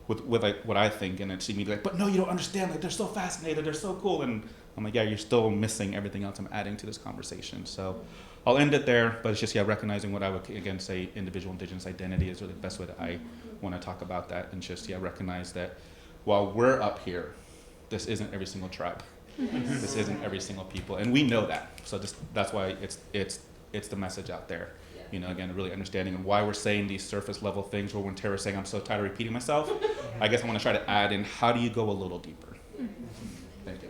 what I think, and it's immediately like, but no, you don't understand, like they're so fascinated, they're so cool. And I'm like, yeah, you're still missing everything else I'm adding to this conversation. So I'll end it there, but it's just, recognizing what I would, again, say individual indigenous identity is really the best way that I want to talk about that, and just, recognize that while we're up here, this isn't every single tribe. This isn't every single people, and we know that. So that's why it's the message out there. Again, really understanding why we're saying these surface level things, or when Tara's saying, I'm so tired of repeating myself, I guess I want to try to add in, how do you go a little deeper? Thank you.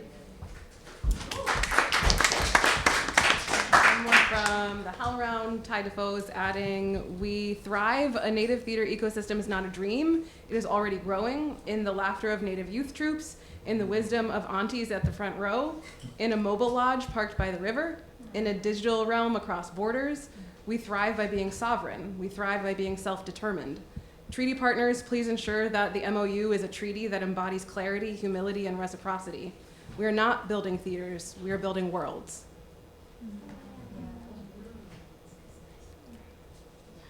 From the HowlRound, Ty Defoe's adding, we thrive. A Native theater ecosystem is not a dream. It is already growing in the laughter of Native youth troops, in the wisdom of aunties at the front row, in a mobile lodge parked by the river, in a digital realm across borders. We thrive by being sovereign. We thrive by being self-determined. Treaty partners, please ensure that the MOU is a treaty that embodies clarity, humility, and reciprocity. We are not building theaters. We are building worlds.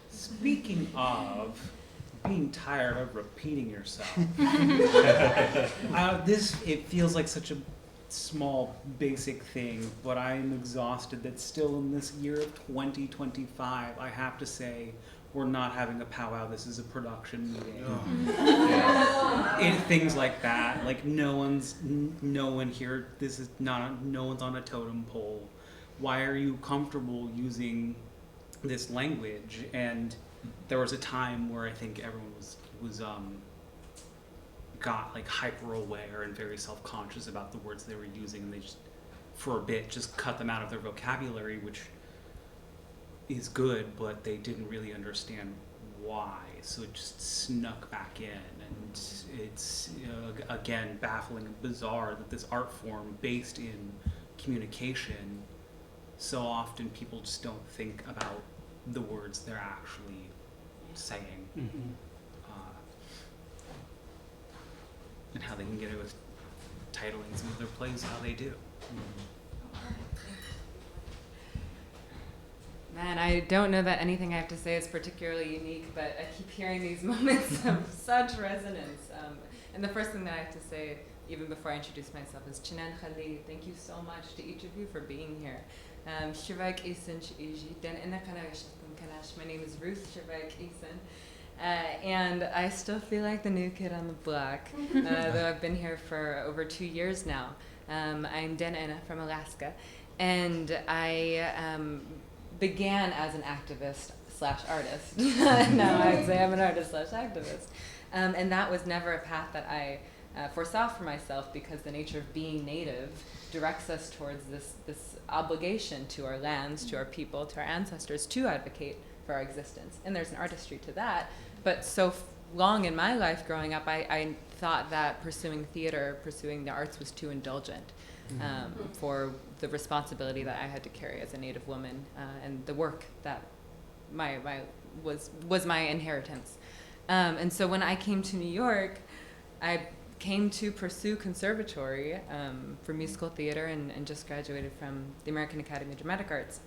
Speaking of being tired of repeating yourself, it feels like such a small, basic thing, but I am exhausted that still in this year of 2025, I have to say, we're not having a powwow, this is a production meeting. Things like that, like no one here, no one's on a totem pole. Why are you comfortable using this language? And there was a time where I think everyone was got like hyper aware and very self-conscious about the words they were using, and they just for a bit just cut them out of their vocabulary, which is good, but they didn't really understand why, so it just snuck back in. And it's again baffling and bizarre that this art form based in communication, so often people just don't think about the words they're actually saying. And how they can get away with titling some of their plays how they do. Man, I don't know that anything I have to say is particularly unique, but I keep hearing these moments of such resonance. And the first thing that I have to say, even before I introduce myself, is Chinan Khali. Thank you so much to each of you for being here. My name is Ruth Shavak Eason. And I still feel like the new kid on the block, though I've been here for over 2 years now. I'm Dana from Alaska, and I began as an activist / artist. Now I'd say I'm an artist / activist. And that was never a path that I foresaw for myself, because the nature of being Native directs us towards this obligation to our lands, to our people, to our ancestors, to advocate for our existence. And there's an artistry to that. But so long in my life growing up, I thought that pursuing theater, pursuing the arts was too indulgent for the responsibility that I had to carry as a Native woman, and the work that was my inheritance. And so when I came to New York, I came to pursue conservatory for musical theater, and just graduated from the American Academy of Dramatic Arts,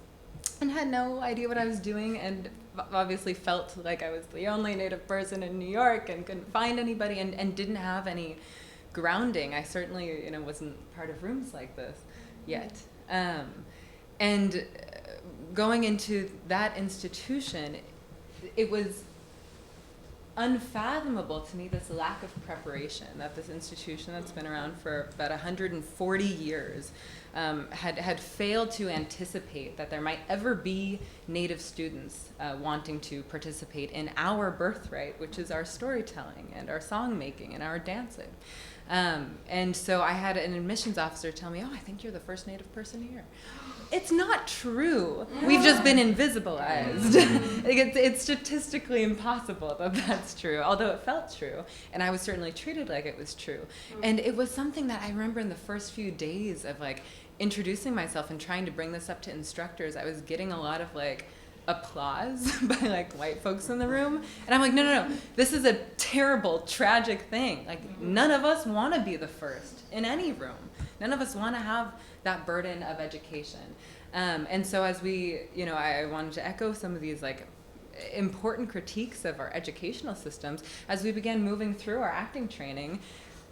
and had no idea what I was doing, and obviously felt like I was the only Native person in New York and couldn't find anybody, and didn't have any grounding. I certainly, wasn't part of rooms like this yet. And going into that institution, it was unfathomable to me, this lack of preparation that this institution that's been around for about 140 years had failed to anticipate that there might ever be Native students wanting to participate in our birthright, which is our storytelling and our song making and our dancing. And so I had an admissions officer tell me, "Oh, I think you're the first Native person here." It's not true. We've just been invisibilized. It's statistically impossible that that's true, although it felt true. And I was certainly treated like it was true. And it was something that I remember in the first few days of introducing myself and trying to bring this up to instructors. I was getting a lot of applause by white folks in the room. And I'm like, no, this is a terrible, tragic thing. None of us want to be the first in any room. None of us want to have that burden of education. And so as we, I wanted to echo some of these important critiques of our educational systems as we began moving through our acting training,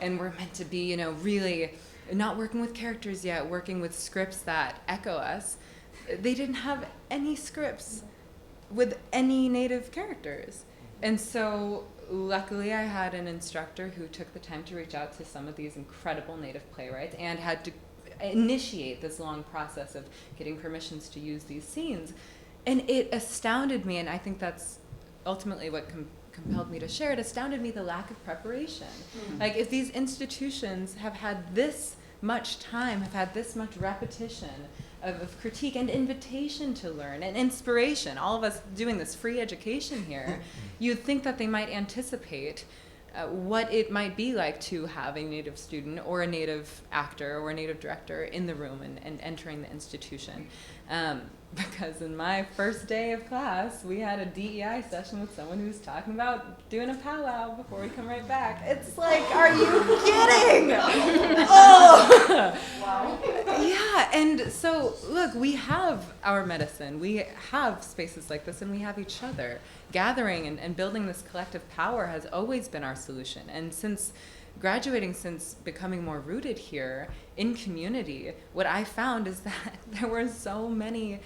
and we're meant to be, really not working with characters yet, working with scripts that echo us. They didn't have any scripts with any Native characters. And so luckily I had an instructor who took the time to reach out to some of these incredible Native playwrights and had to initiate this long process of getting permissions to use these scenes. And it astounded me, and I think that's ultimately what compelled me to share it, astounded me the lack of preparation. If these institutions have had this much time, have had this much repetition of critique and invitation to learn and inspiration, all of us doing this free education here, you'd think that they might anticipate what it might be like to have a Native student or a Native actor or a Native director in the room and entering the institution. Because in my first day of class, we had a DEI session with someone who was talking about doing a powwow before we come right back. It's are you kidding? Oh! Wow. Yeah, and so, look, we have our medicine. We have spaces like this, and we have each other. Gathering and building this collective power has always been our solution. And since graduating, since becoming more rooted here in community, what I found is that there were so many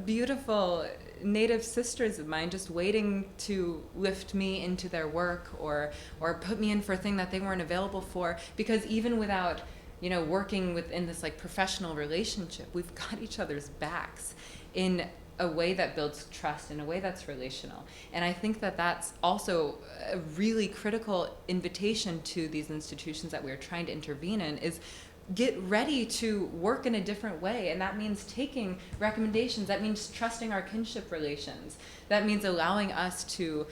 beautiful Native sisters of mine just waiting to lift me into their work or put me in for a thing that they weren't available for, because even without working within this professional relationship, we've got each other's backs in a way that builds trust, in a way that's relational. And I think that that's also a really critical invitation to these institutions that we're trying to intervene in, is get ready to work in a different way. And that means taking recommendations. That means trusting our kinship relations. That means allowing us to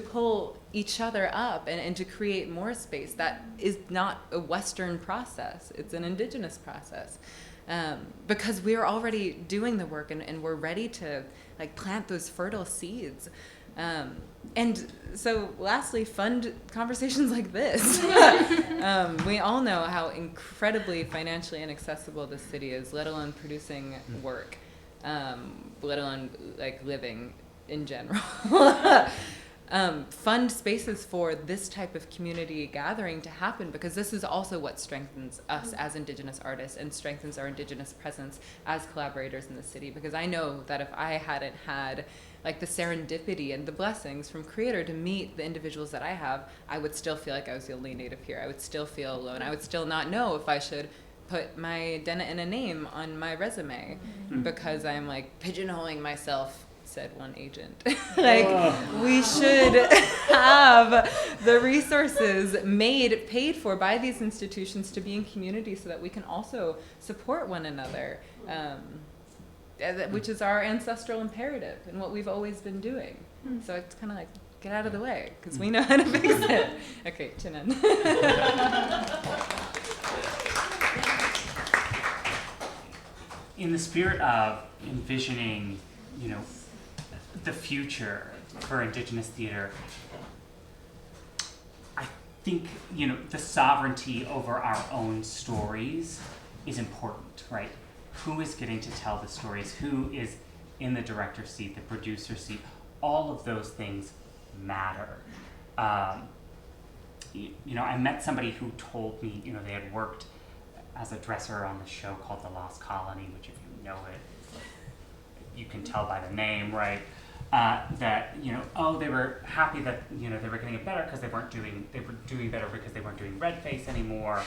pull each other up and to create more space. That is not a Western process. It's an Indigenous process. Because we're already doing the work and we're ready to plant those fertile seeds. And so lastly, fund conversations like this. We all know how incredibly financially inaccessible this city is, let alone producing work, let alone living in general. Fund spaces for this type of community gathering to happen, because this is also what strengthens us as Indigenous artists and strengthens our Indigenous presence as collaborators in the city. Because I know that if I hadn't had the serendipity and the blessings from Creator to meet the individuals that I have, I would still feel like I was the only Native here. I would still feel alone. I would still not know if I should put my Dena in a name on my resume, because I'm pigeonholing myself said one agent. Like, we should have the resources paid for by these institutions to be in community so that we can also support one another, which is our ancestral imperative and what we've always been doing. So it's kind of like, get out of the way, because we know how to fix it. Okay, Chinan. In the spirit of envisioning, the future for Indigenous theater, I think, the sovereignty over our own stories is important, right? Who is getting to tell the stories? Who is in the director's seat, the producer's seat? All of those things matter. I met somebody who told me, they had worked as a dresser on the show called The Lost Colony, which if you know it, you can tell by the name, right? That, they were happy that, they were getting it better because they were doing better because they weren't doing red face anymore.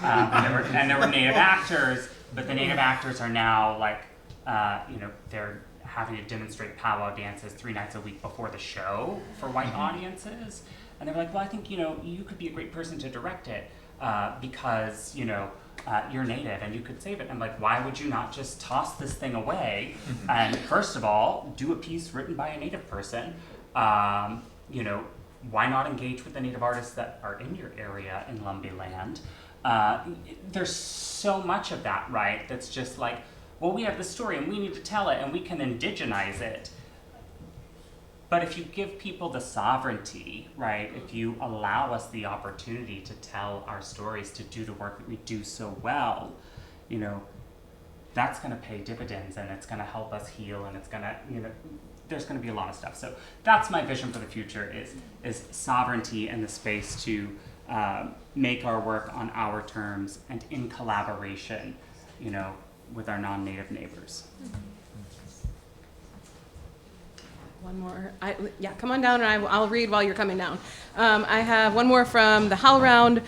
And there were native actors, but the native actors are now like, they're having to demonstrate powwow dances 3 nights a week before the show for white audiences. And they were like, well, I think, you could be a great person to direct it because, you're native and you could save it. And I'm like, why would you not just toss this thing away? And first of all, do a piece written by a native person. Why not engage with the native artists that are in your area in Lumbiland? There's so much of that, right? That's just like, well, we have the story and we need to tell it and we can indigenize it. But if you give people the sovereignty, right, if you allow us the opportunity to tell our stories, to do the work that we do so well, that's going to pay dividends and it's going to help us heal and it's going to, there's going to be a lot of stuff. So that's my vision for the future is sovereignty and the space to make our work on our terms and in collaboration, with our non-native neighbors. One more. Come on down and I'll read while you're coming down. I have one more from the HowlRound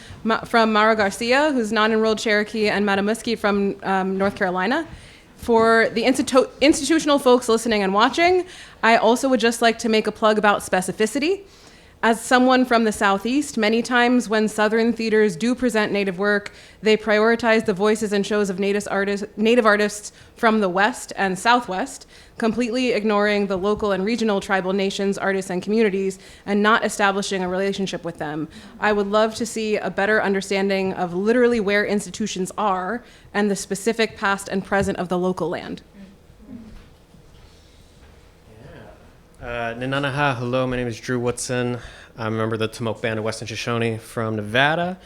from Mara Garcia, who's non-enrolled Cherokee, and Matamuski from North Carolina. For the institutional folks listening and watching, I also would just like to make a plug about specificity. As someone from the Southeast, many times when Southern theaters do present Native work, they prioritize the voices and shows of Native artists from the West and Southwest, completely ignoring the local and regional tribal nations, artists, and communities, and not establishing a relationship with them. I would love to see a better understanding of literally where institutions are and the specific past and present of the local land. Ninanaha, hello, my name is Drew Woodson. I'm a member of the Tomoke Band of Western Shoshone from Nevada.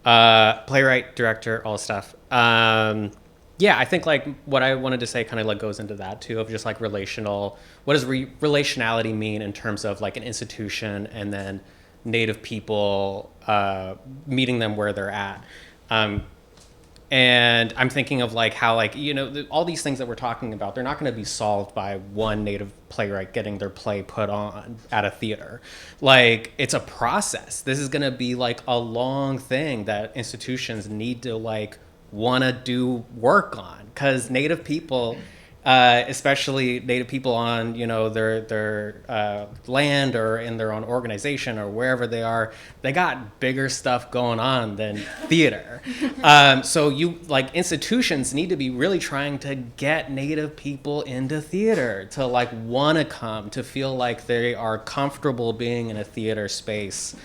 Playwright, director, all stuff. I think like what I wanted to say kind of like goes into that too, of just like relational, what does relationality mean in terms of like an institution and then Native people meeting them where they're at. And I'm thinking of like how like, all these things that we're talking about, they're not going to be solved by one Native playwright getting their play put on at a theater. Like, it's a process. This is going to be like a long thing that institutions need to like want to do work on, because Native people, especially Native people on, their land or in their own organization or wherever they are, they got bigger stuff going on than theater. So institutions need to be really trying to get Native people into theater, to like want to come, to feel like they are comfortable being in a theater space.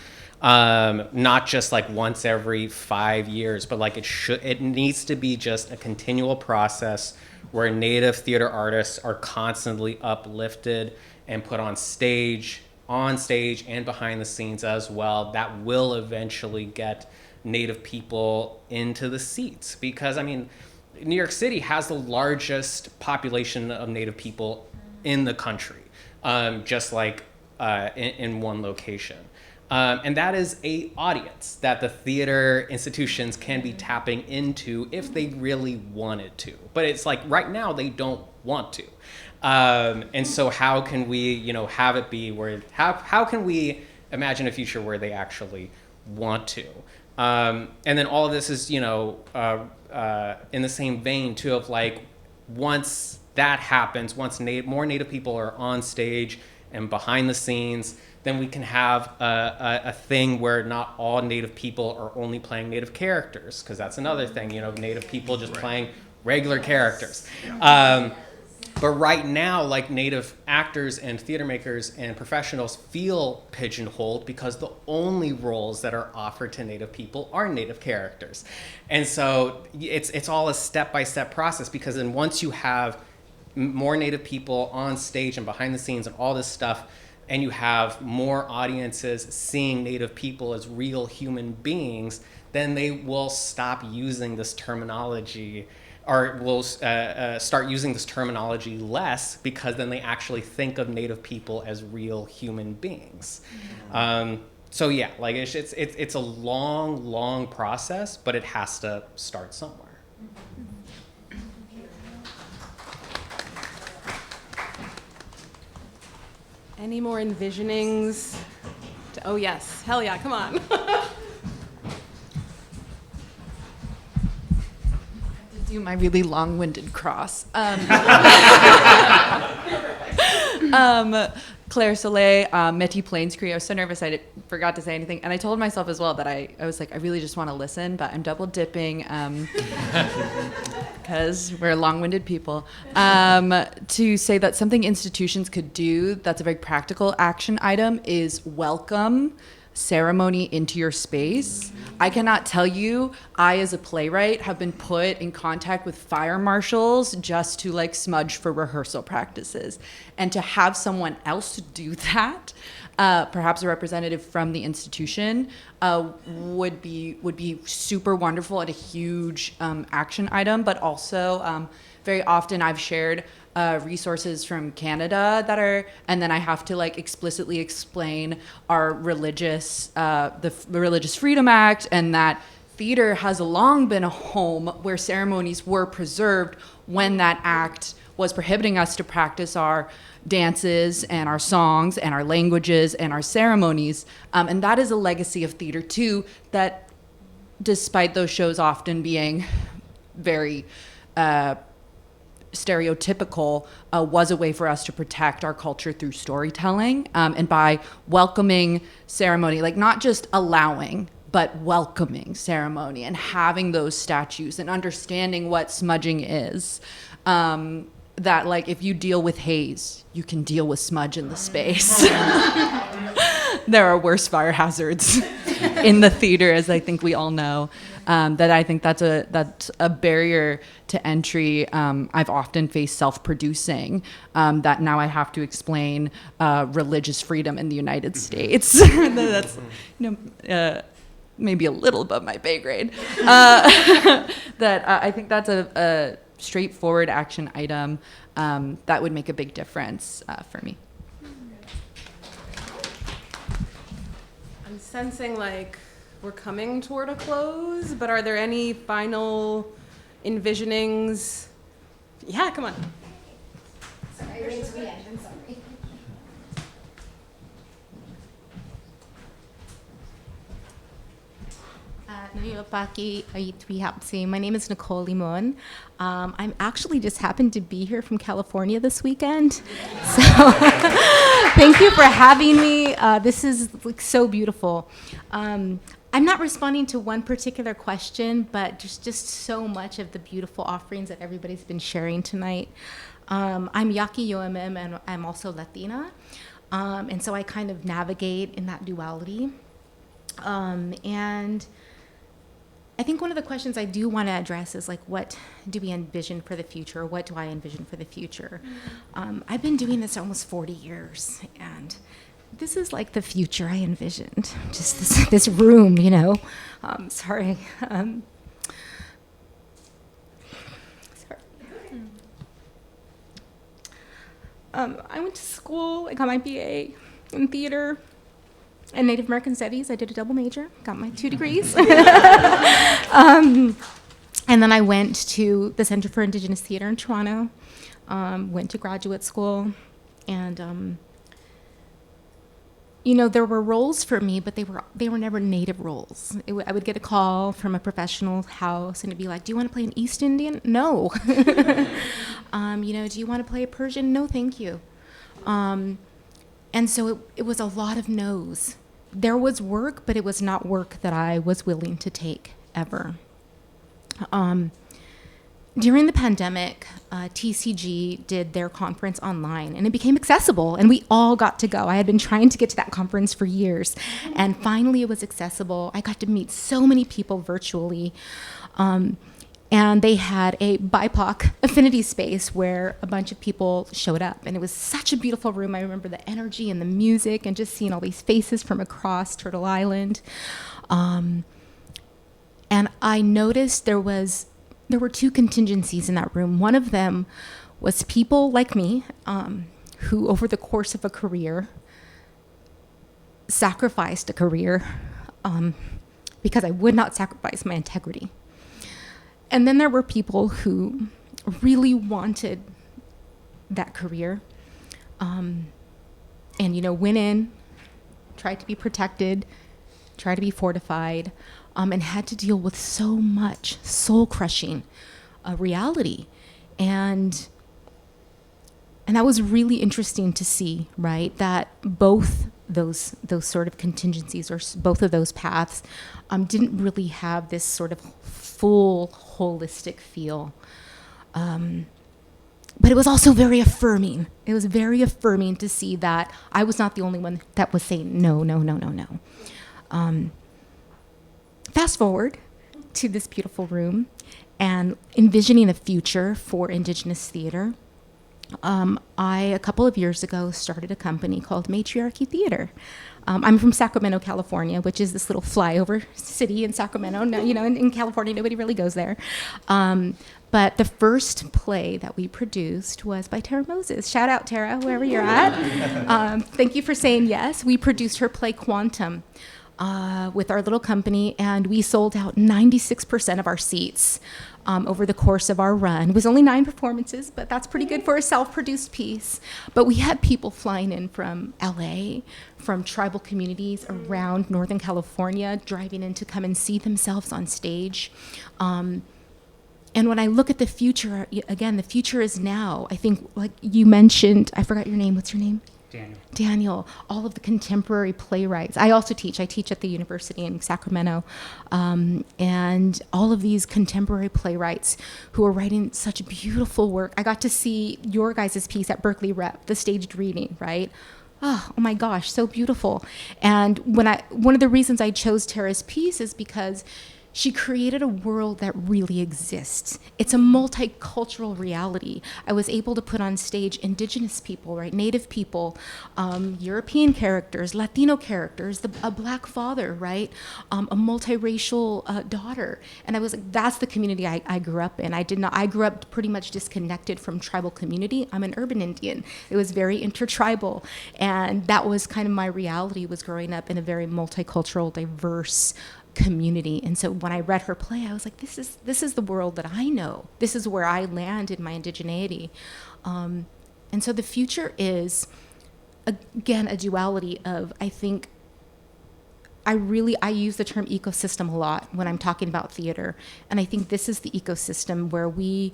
Not just like once every 5 years, but like it needs to be just a continual process where Native theater artists are constantly uplifted and put on stage and behind the scenes as well. That will eventually get Native people into the seats, because New York City has the largest population of Native people in the country, just like in one location. And that is a audience that the theater institutions can be tapping into if they really wanted to. But it's like right now they don't want to. And so how can we, have it be where, how can we imagine a future where they actually want to? And then all of this is, in the same vein too, of like, once that happens, once more Native people are on stage and behind the scenes, then we can have a thing where not all Native people are only playing Native characters, because that's another thing, Native people just playing regular characters. But right now, like, Native actors and theater makers and professionals feel pigeonholed because the only roles that are offered to Native people are Native characters. And so it's all a step-by-step process, because then once you have more Native people on stage and behind the scenes and all this stuff, and you have more audiences seeing Native people as real human beings, then they will stop using this terminology, or will start using this terminology less, because then they actually think of Native people as real human beings. So yeah, like it's a long process, but it has to start somewhere. Any more envisionings? Oh yes, hell yeah, come on. Do my really long-winded cross. Claire Soleil, Métis Plains Cree. I was so nervous I forgot to say anything. And I told myself as well that I was like, I really just want to listen, but I'm double dipping because we're long-winded people. To say that something institutions could do that's a very practical action item is welcome ceremony into your space. I cannot tell you, I as a playwright have been put in contact with fire marshals just to like smudge for rehearsal practices. And to have someone else do that, perhaps a representative from the institution, would be super wonderful and a huge action item. But also very often I've shared resources from Canada that are, and then I have to like explicitly explain our religious, the Religious Freedom Act, and that theater has long been a home where ceremonies were preserved when that act was prohibiting us to practice our dances and our songs and our languages and our ceremonies. And that is a legacy of theater too, that despite those shows often being very stereotypical, was a way for us to protect our culture through storytelling, and by welcoming ceremony, like not just allowing, but welcoming ceremony and having those statues and understanding what smudging is. That like if you deal with haze, you can deal with smudge in the space. There are worse fire hazards in the theater, as I think we all know. That I think that's a barrier to entry. I've often faced self-producing, that now I have to explain religious freedom in the United States. That's maybe a little above my pay grade. That I think that's a straightforward action item that would make a big difference for me. I'm sensing like we're coming toward a close, but are there any final envisionings? Yeah, come on. Sorry, wait till the end. I'm sorry. My name is Nicole Limon. I'm actually just happened to be here from California this weekend. So thank you for having me. This is like so beautiful. I'm not responding to one particular question, but just so much of the beautiful offerings that everybody's been sharing tonight. I'm Yaqui UMM, and I'm also Latina. And so I kind of navigate in that duality. And I think one of the questions I do want to address is like, what do we envision for the future? What do I envision for the future? I've been doing this almost 40 years, and this is like the future I envisioned. Just this room, you know. Sorry. I went to school. I got my BA in theater and Native American Studies. I did a double major, got my 2 degrees. And then I went to the Center for Indigenous Theater in Toronto, went to graduate school, and there were roles for me, but they were never native roles. I would get a call from a professional house, and it'd be like, "Do you want to play an East Indian?" No. Do you want to play a Persian? No, thank you. And so it was a lot of no's. There was work, but it was not work that I was willing to take ever. During the pandemic, TCG did their conference online, and it became accessible, and we all got to go. I had been trying to get to that conference for years, and finally it was accessible. I got to meet so many people virtually, and they had a BIPOC affinity space where a bunch of people showed up, and it was such a beautiful room. I remember the energy and the music and just seeing all these faces from across Turtle Island. And I noticed there were two contingencies in that room. One of them was people like me who, over the course of a career, sacrificed a career because I would not sacrifice my integrity. And then there were people who really wanted that career and, went in, tried to be protected, tried to be fortified, and had to deal with so much soul-crushing reality. And that was really interesting to see, right? That both those sort of contingencies, or both of those paths, didn't really have this sort of full holistic feel. But it was also very affirming. It was very affirming to see that I was not the only one that was saying no, no, no, no, no. Fast forward to this beautiful room and envisioning a future for Indigenous theater. A couple of years ago, started a company called Matriarchy Theater. I'm from Sacramento, California, which is this little flyover city in Sacramento. No, in California, nobody really goes there. But the first play that we produced was by Tara Moses. Shout out, Tara, wherever you're at. Thank you for saying yes. We produced her play Quantum with our little company, and we sold out 96% of our seats over the course of our run. It was only 9 performances, but that's pretty good for a self-produced piece. But we had people flying in from LA, from tribal communities around Northern California, driving in to come and see themselves on stage. And when I look at the future, again, the future is now. I think, like you mentioned, I forgot your name. What's your name? Daniel, all of the contemporary playwrights. I also teach. I teach at the university in Sacramento. And all of these contemporary playwrights who are writing such beautiful work. I got to see your guys' piece at Berkeley Rep, the staged reading, right? Oh my gosh, so beautiful. And one of the reasons I chose Tara's piece is because she created a world that really exists. It's a multicultural reality. I was able to put on stage Indigenous people, right? Native people, European characters, Latino characters, a Black father, right? A multiracial daughter. And I was like, that's the community I grew up in. I grew up pretty much disconnected from tribal community. I'm an urban Indian. It was very intertribal. And that was kind of my reality, was growing up in a very multicultural, diverse community. And so when I read her play, I was like, this is the world that I know. This is where I land in my indigeneity. And so the future is, again, a duality of, I think, I use the term ecosystem a lot when I'm talking about theater. And I think this is the ecosystem where we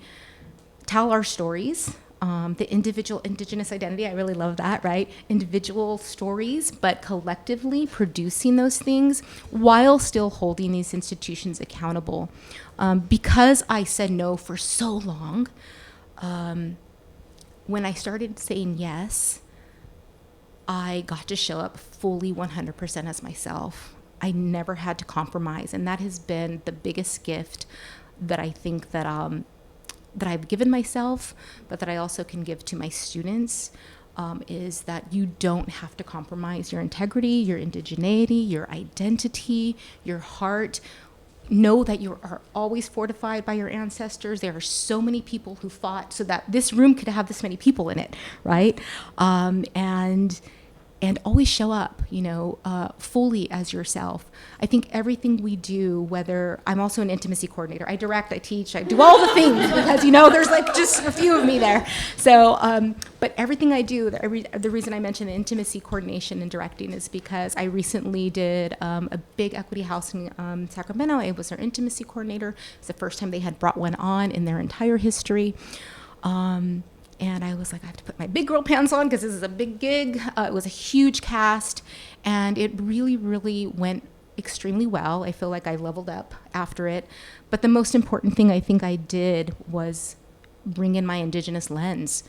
tell our stories, the individual Indigenous identity. I really love that, right? Individual stories, but collectively producing those things while still holding these institutions accountable. Because I said no for so long, when I started saying yes, I got to show up fully 100% as myself. I never had to compromise, and that has been the biggest gift that I think that I've given myself, but that I also can give to my students, is that you don't have to compromise your integrity, your indigeneity, your identity, your heart. Know that you are always fortified by your ancestors. There are so many people who fought so that this room could have this many people in it, right? And always show up, fully as yourself. I think everything we do, whether I'm also an intimacy coordinator, I direct, I teach, I do all the things because, there's like just a few of me there. So But everything I do, the reason I mention intimacy, coordination, and directing is because I recently did a big equity house in Sacramento. I was their intimacy coordinator. It's the first time they had brought one on in their entire history. And I was like, I have to put my big girl pants on because this is a big gig. It was a huge cast, and it really, really went extremely well. I feel like I leveled up after it. But the most important thing I think I did was bring in my Indigenous lens.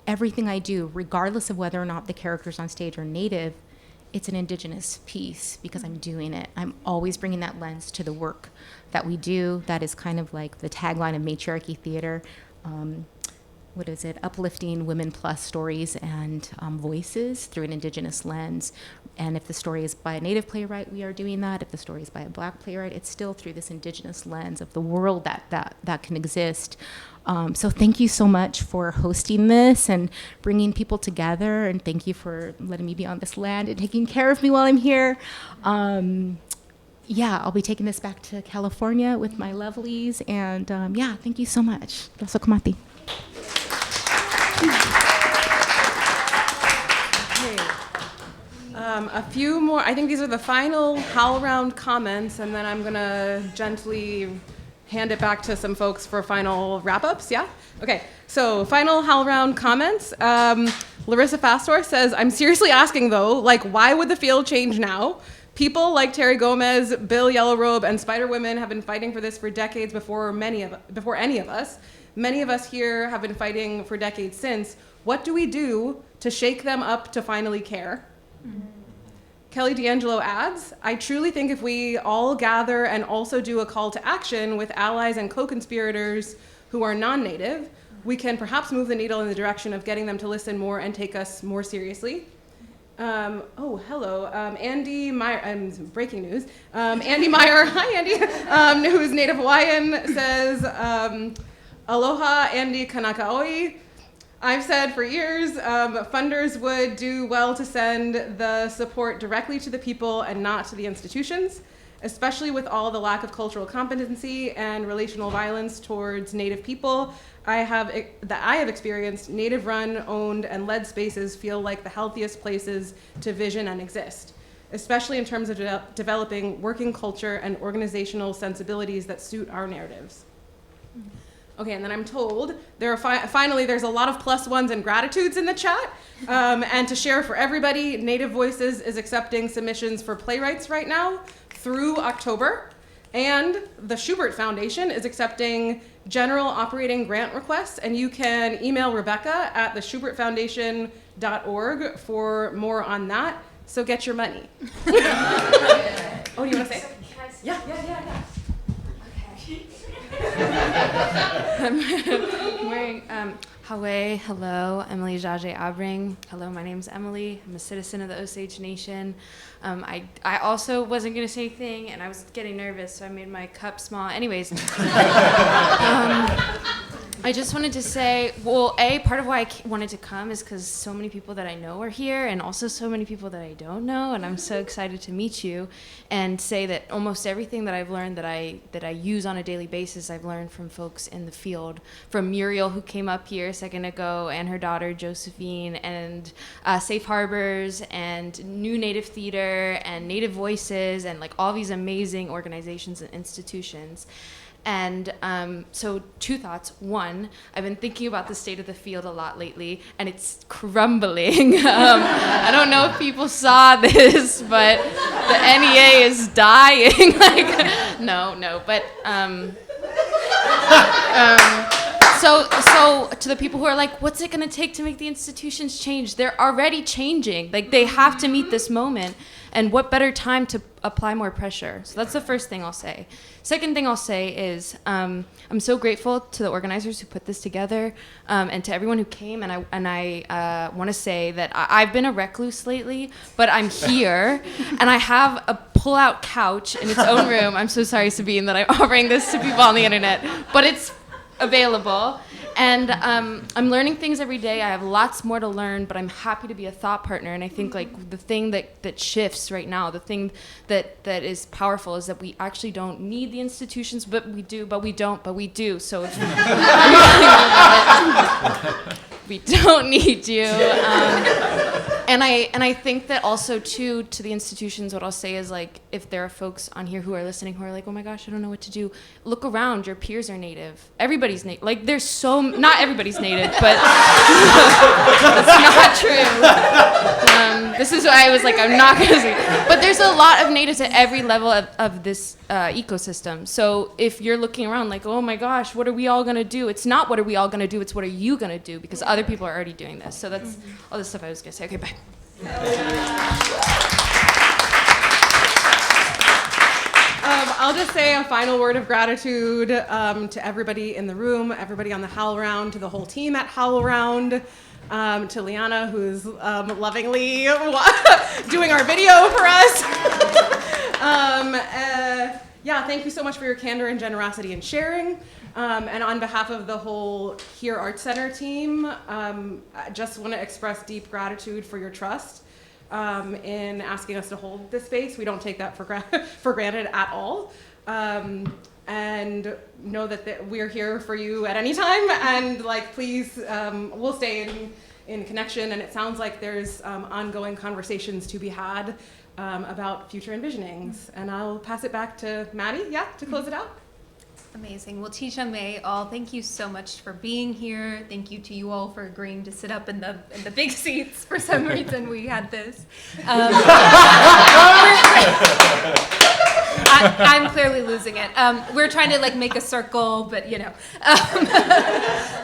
Everything I do, regardless of whether or not the characters on stage are Native, it's an Indigenous piece because I'm doing it. I'm always bringing that lens to the work that we do. That is kind of like the tagline of matriarchy theater. What is it? Uplifting women plus stories and voices through an Indigenous lens. And if the story is by a Native playwright, we are doing that. If the story is by a Black playwright, it's still through this Indigenous lens of the world that can exist. So thank you so much for hosting this and bringing people together. And thank you for letting me be on this land and taking care of me while I'm here. Yeah, I'll be taking this back to California with my lovelies. And yeah, thank you so much. Gracias, Kamati. A few more. I think these are the final HowlRound comments, and then I'm gonna gently hand it back to some folks for final wrap-ups. Yeah. Okay. So final HowlRound comments. Larissa Fastor says, "I'm seriously asking though, like, why would the field change now? People like Terry Gomez, Bill Yellowrobe, and Spider Women have been fighting for this for decades before any of us. Many of us here have been fighting for decades since. What do we do to shake them up to finally care?" Kelly D'Angelo adds, "I truly think if we all gather and also do a call to action with allies and co-conspirators who are non-Native, we can perhaps move the needle in the direction of getting them to listen more and take us more seriously." Hello. Andy Meyer, breaking news. Andy Meyer, hi Andy, who's Native Hawaiian, says, "Aloha, Andy Kanakaoi. I've said for years, funders would do well to send the support directly to the people and not to the institutions, especially with all the lack of cultural competency and relational violence towards Native people. I have experienced Native-run, owned, and led spaces feel like the healthiest places to vision and exist, especially in terms of developing working culture and organizational sensibilities that suit our narratives." Okay, and then I'm told there are finally there's a lot of +1s and gratitudes in the chat. And to share for everybody, Native Voices is accepting submissions for playwrights right now through October. And the Schubert Foundation is accepting general operating grant requests. And you can email Rebecca at theschubertfoundation.org for more on that. So get your money. Oh, do you want to say? Yeah. I'm wearing Hawaii. Hello, Emily Jaje Abring. Hello, my name's Emily. I'm a citizen of the Osage Nation. I also wasn't going to say anything, and I was getting nervous, so I made my cup small. Anyways, I just wanted to say, well, part of why I wanted to come is because so many people that I know are here, and also so many people that I don't know, and I'm so excited to meet you and say that almost everything that I've learned that I use on a daily basis, I've learned from folks in the field, from Muriel, who came up here a second ago, and her daughter Josephine, and Safe Harbors, and New Native Theater, and Native Voices, and like all these amazing organizations and institutions. And so 2 thoughts. 1, I've been thinking about the state of the field a lot lately, and it's crumbling. I don't know if people saw this, but the NEA is dying. No. But so to the people who are like, what's it going to take to make the institutions change? They're already changing. Like, they have to meet this moment. And what better time to apply more pressure? So that's the first thing I'll say. Second thing I'll say is I'm so grateful to the organizers who put this together, and to everyone who came. And I want to say that I've been a recluse lately, but I'm here, and I have a pull-out couch in its own room. I'm so sorry, Sabine, that I'm offering this to people on the internet, but it's available. And I'm learning things every day. I have lots more to learn, but I'm happy to be a thought partner. And I think like the thing that shifts right now, the thing that is powerful is that we actually don't need the institutions, but we do, but we don't, but we do. So if We don't need you. And I think that also too, to the institutions, what I'll say is like, if there are folks on here who are listening who are like, oh my gosh, I don't know what to do. Look around, your peers are native. Everybody's native. Like there's not everybody's native, but that's not true. This is why I was like, I'm not gonna say, but there's a lot of natives at every level of this ecosystem. So if you're looking around like, oh my gosh, what are we all gonna do? It's not what are we all gonna do, it's what are you gonna do, because other people are already doing this. So that's all the stuff I was gonna say. Okay, bye. I'll just say a final word of gratitude to everybody in the room, everybody on the HowlRound, to the whole team at HowlRound, to Liana, who's lovingly doing our video for us. Yeah, thank you so much for your candor and generosity in sharing. And on behalf of the whole Here Arts Center team, I just want to express deep gratitude for your trust in asking us to hold this space. We don't take that for granted at all. And know that we're here for you at any time. And like, please, we'll stay in connection. And it sounds like there's ongoing conversations to be had about future envisionings. And I'll pass it back to Maddie, to close it out. Amazing. Well, Tisha May, all, thank you so much for being here. Thank you to you all for agreeing to sit up in the big seats. For some reason, we had this. I'm clearly losing it. We're trying to like make a circle, but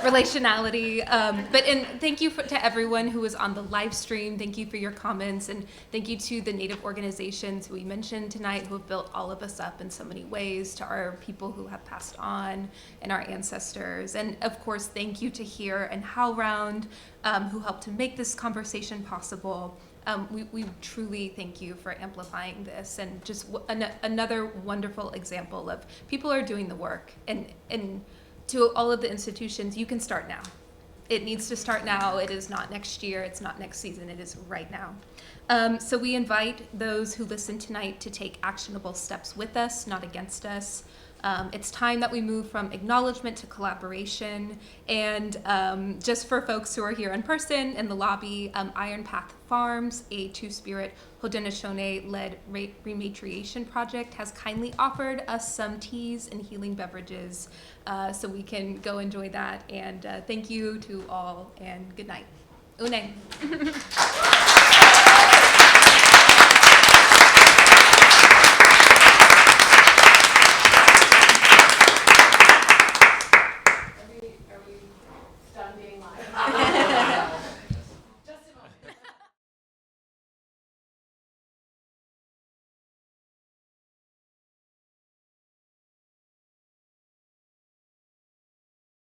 relationality. And thank you to everyone who was on the live stream. Thank you for your comments, and thank you to the Native organizations who we mentioned tonight, who have built all of us up in so many ways, to our people who have passed on and our ancestors. And of course, thank you to Here and HowlRound, who helped to make this conversation possible. We truly thank you for amplifying this, and just another wonderful example of people are doing the work. And to all of the institutions, you can start now. It needs to start now. It is not next year. It's not next season. It is right now. So we invite those who listen tonight to take actionable steps with us, not against us. It's time that we move from acknowledgement to collaboration. And just for folks who are here in person in the lobby, Iron Path Farms, a Two-Spirit Haudenosaunee-led rematriation project, has kindly offered us some teas and healing beverages, so we can go enjoy that. And thank you to all, and good night. Une.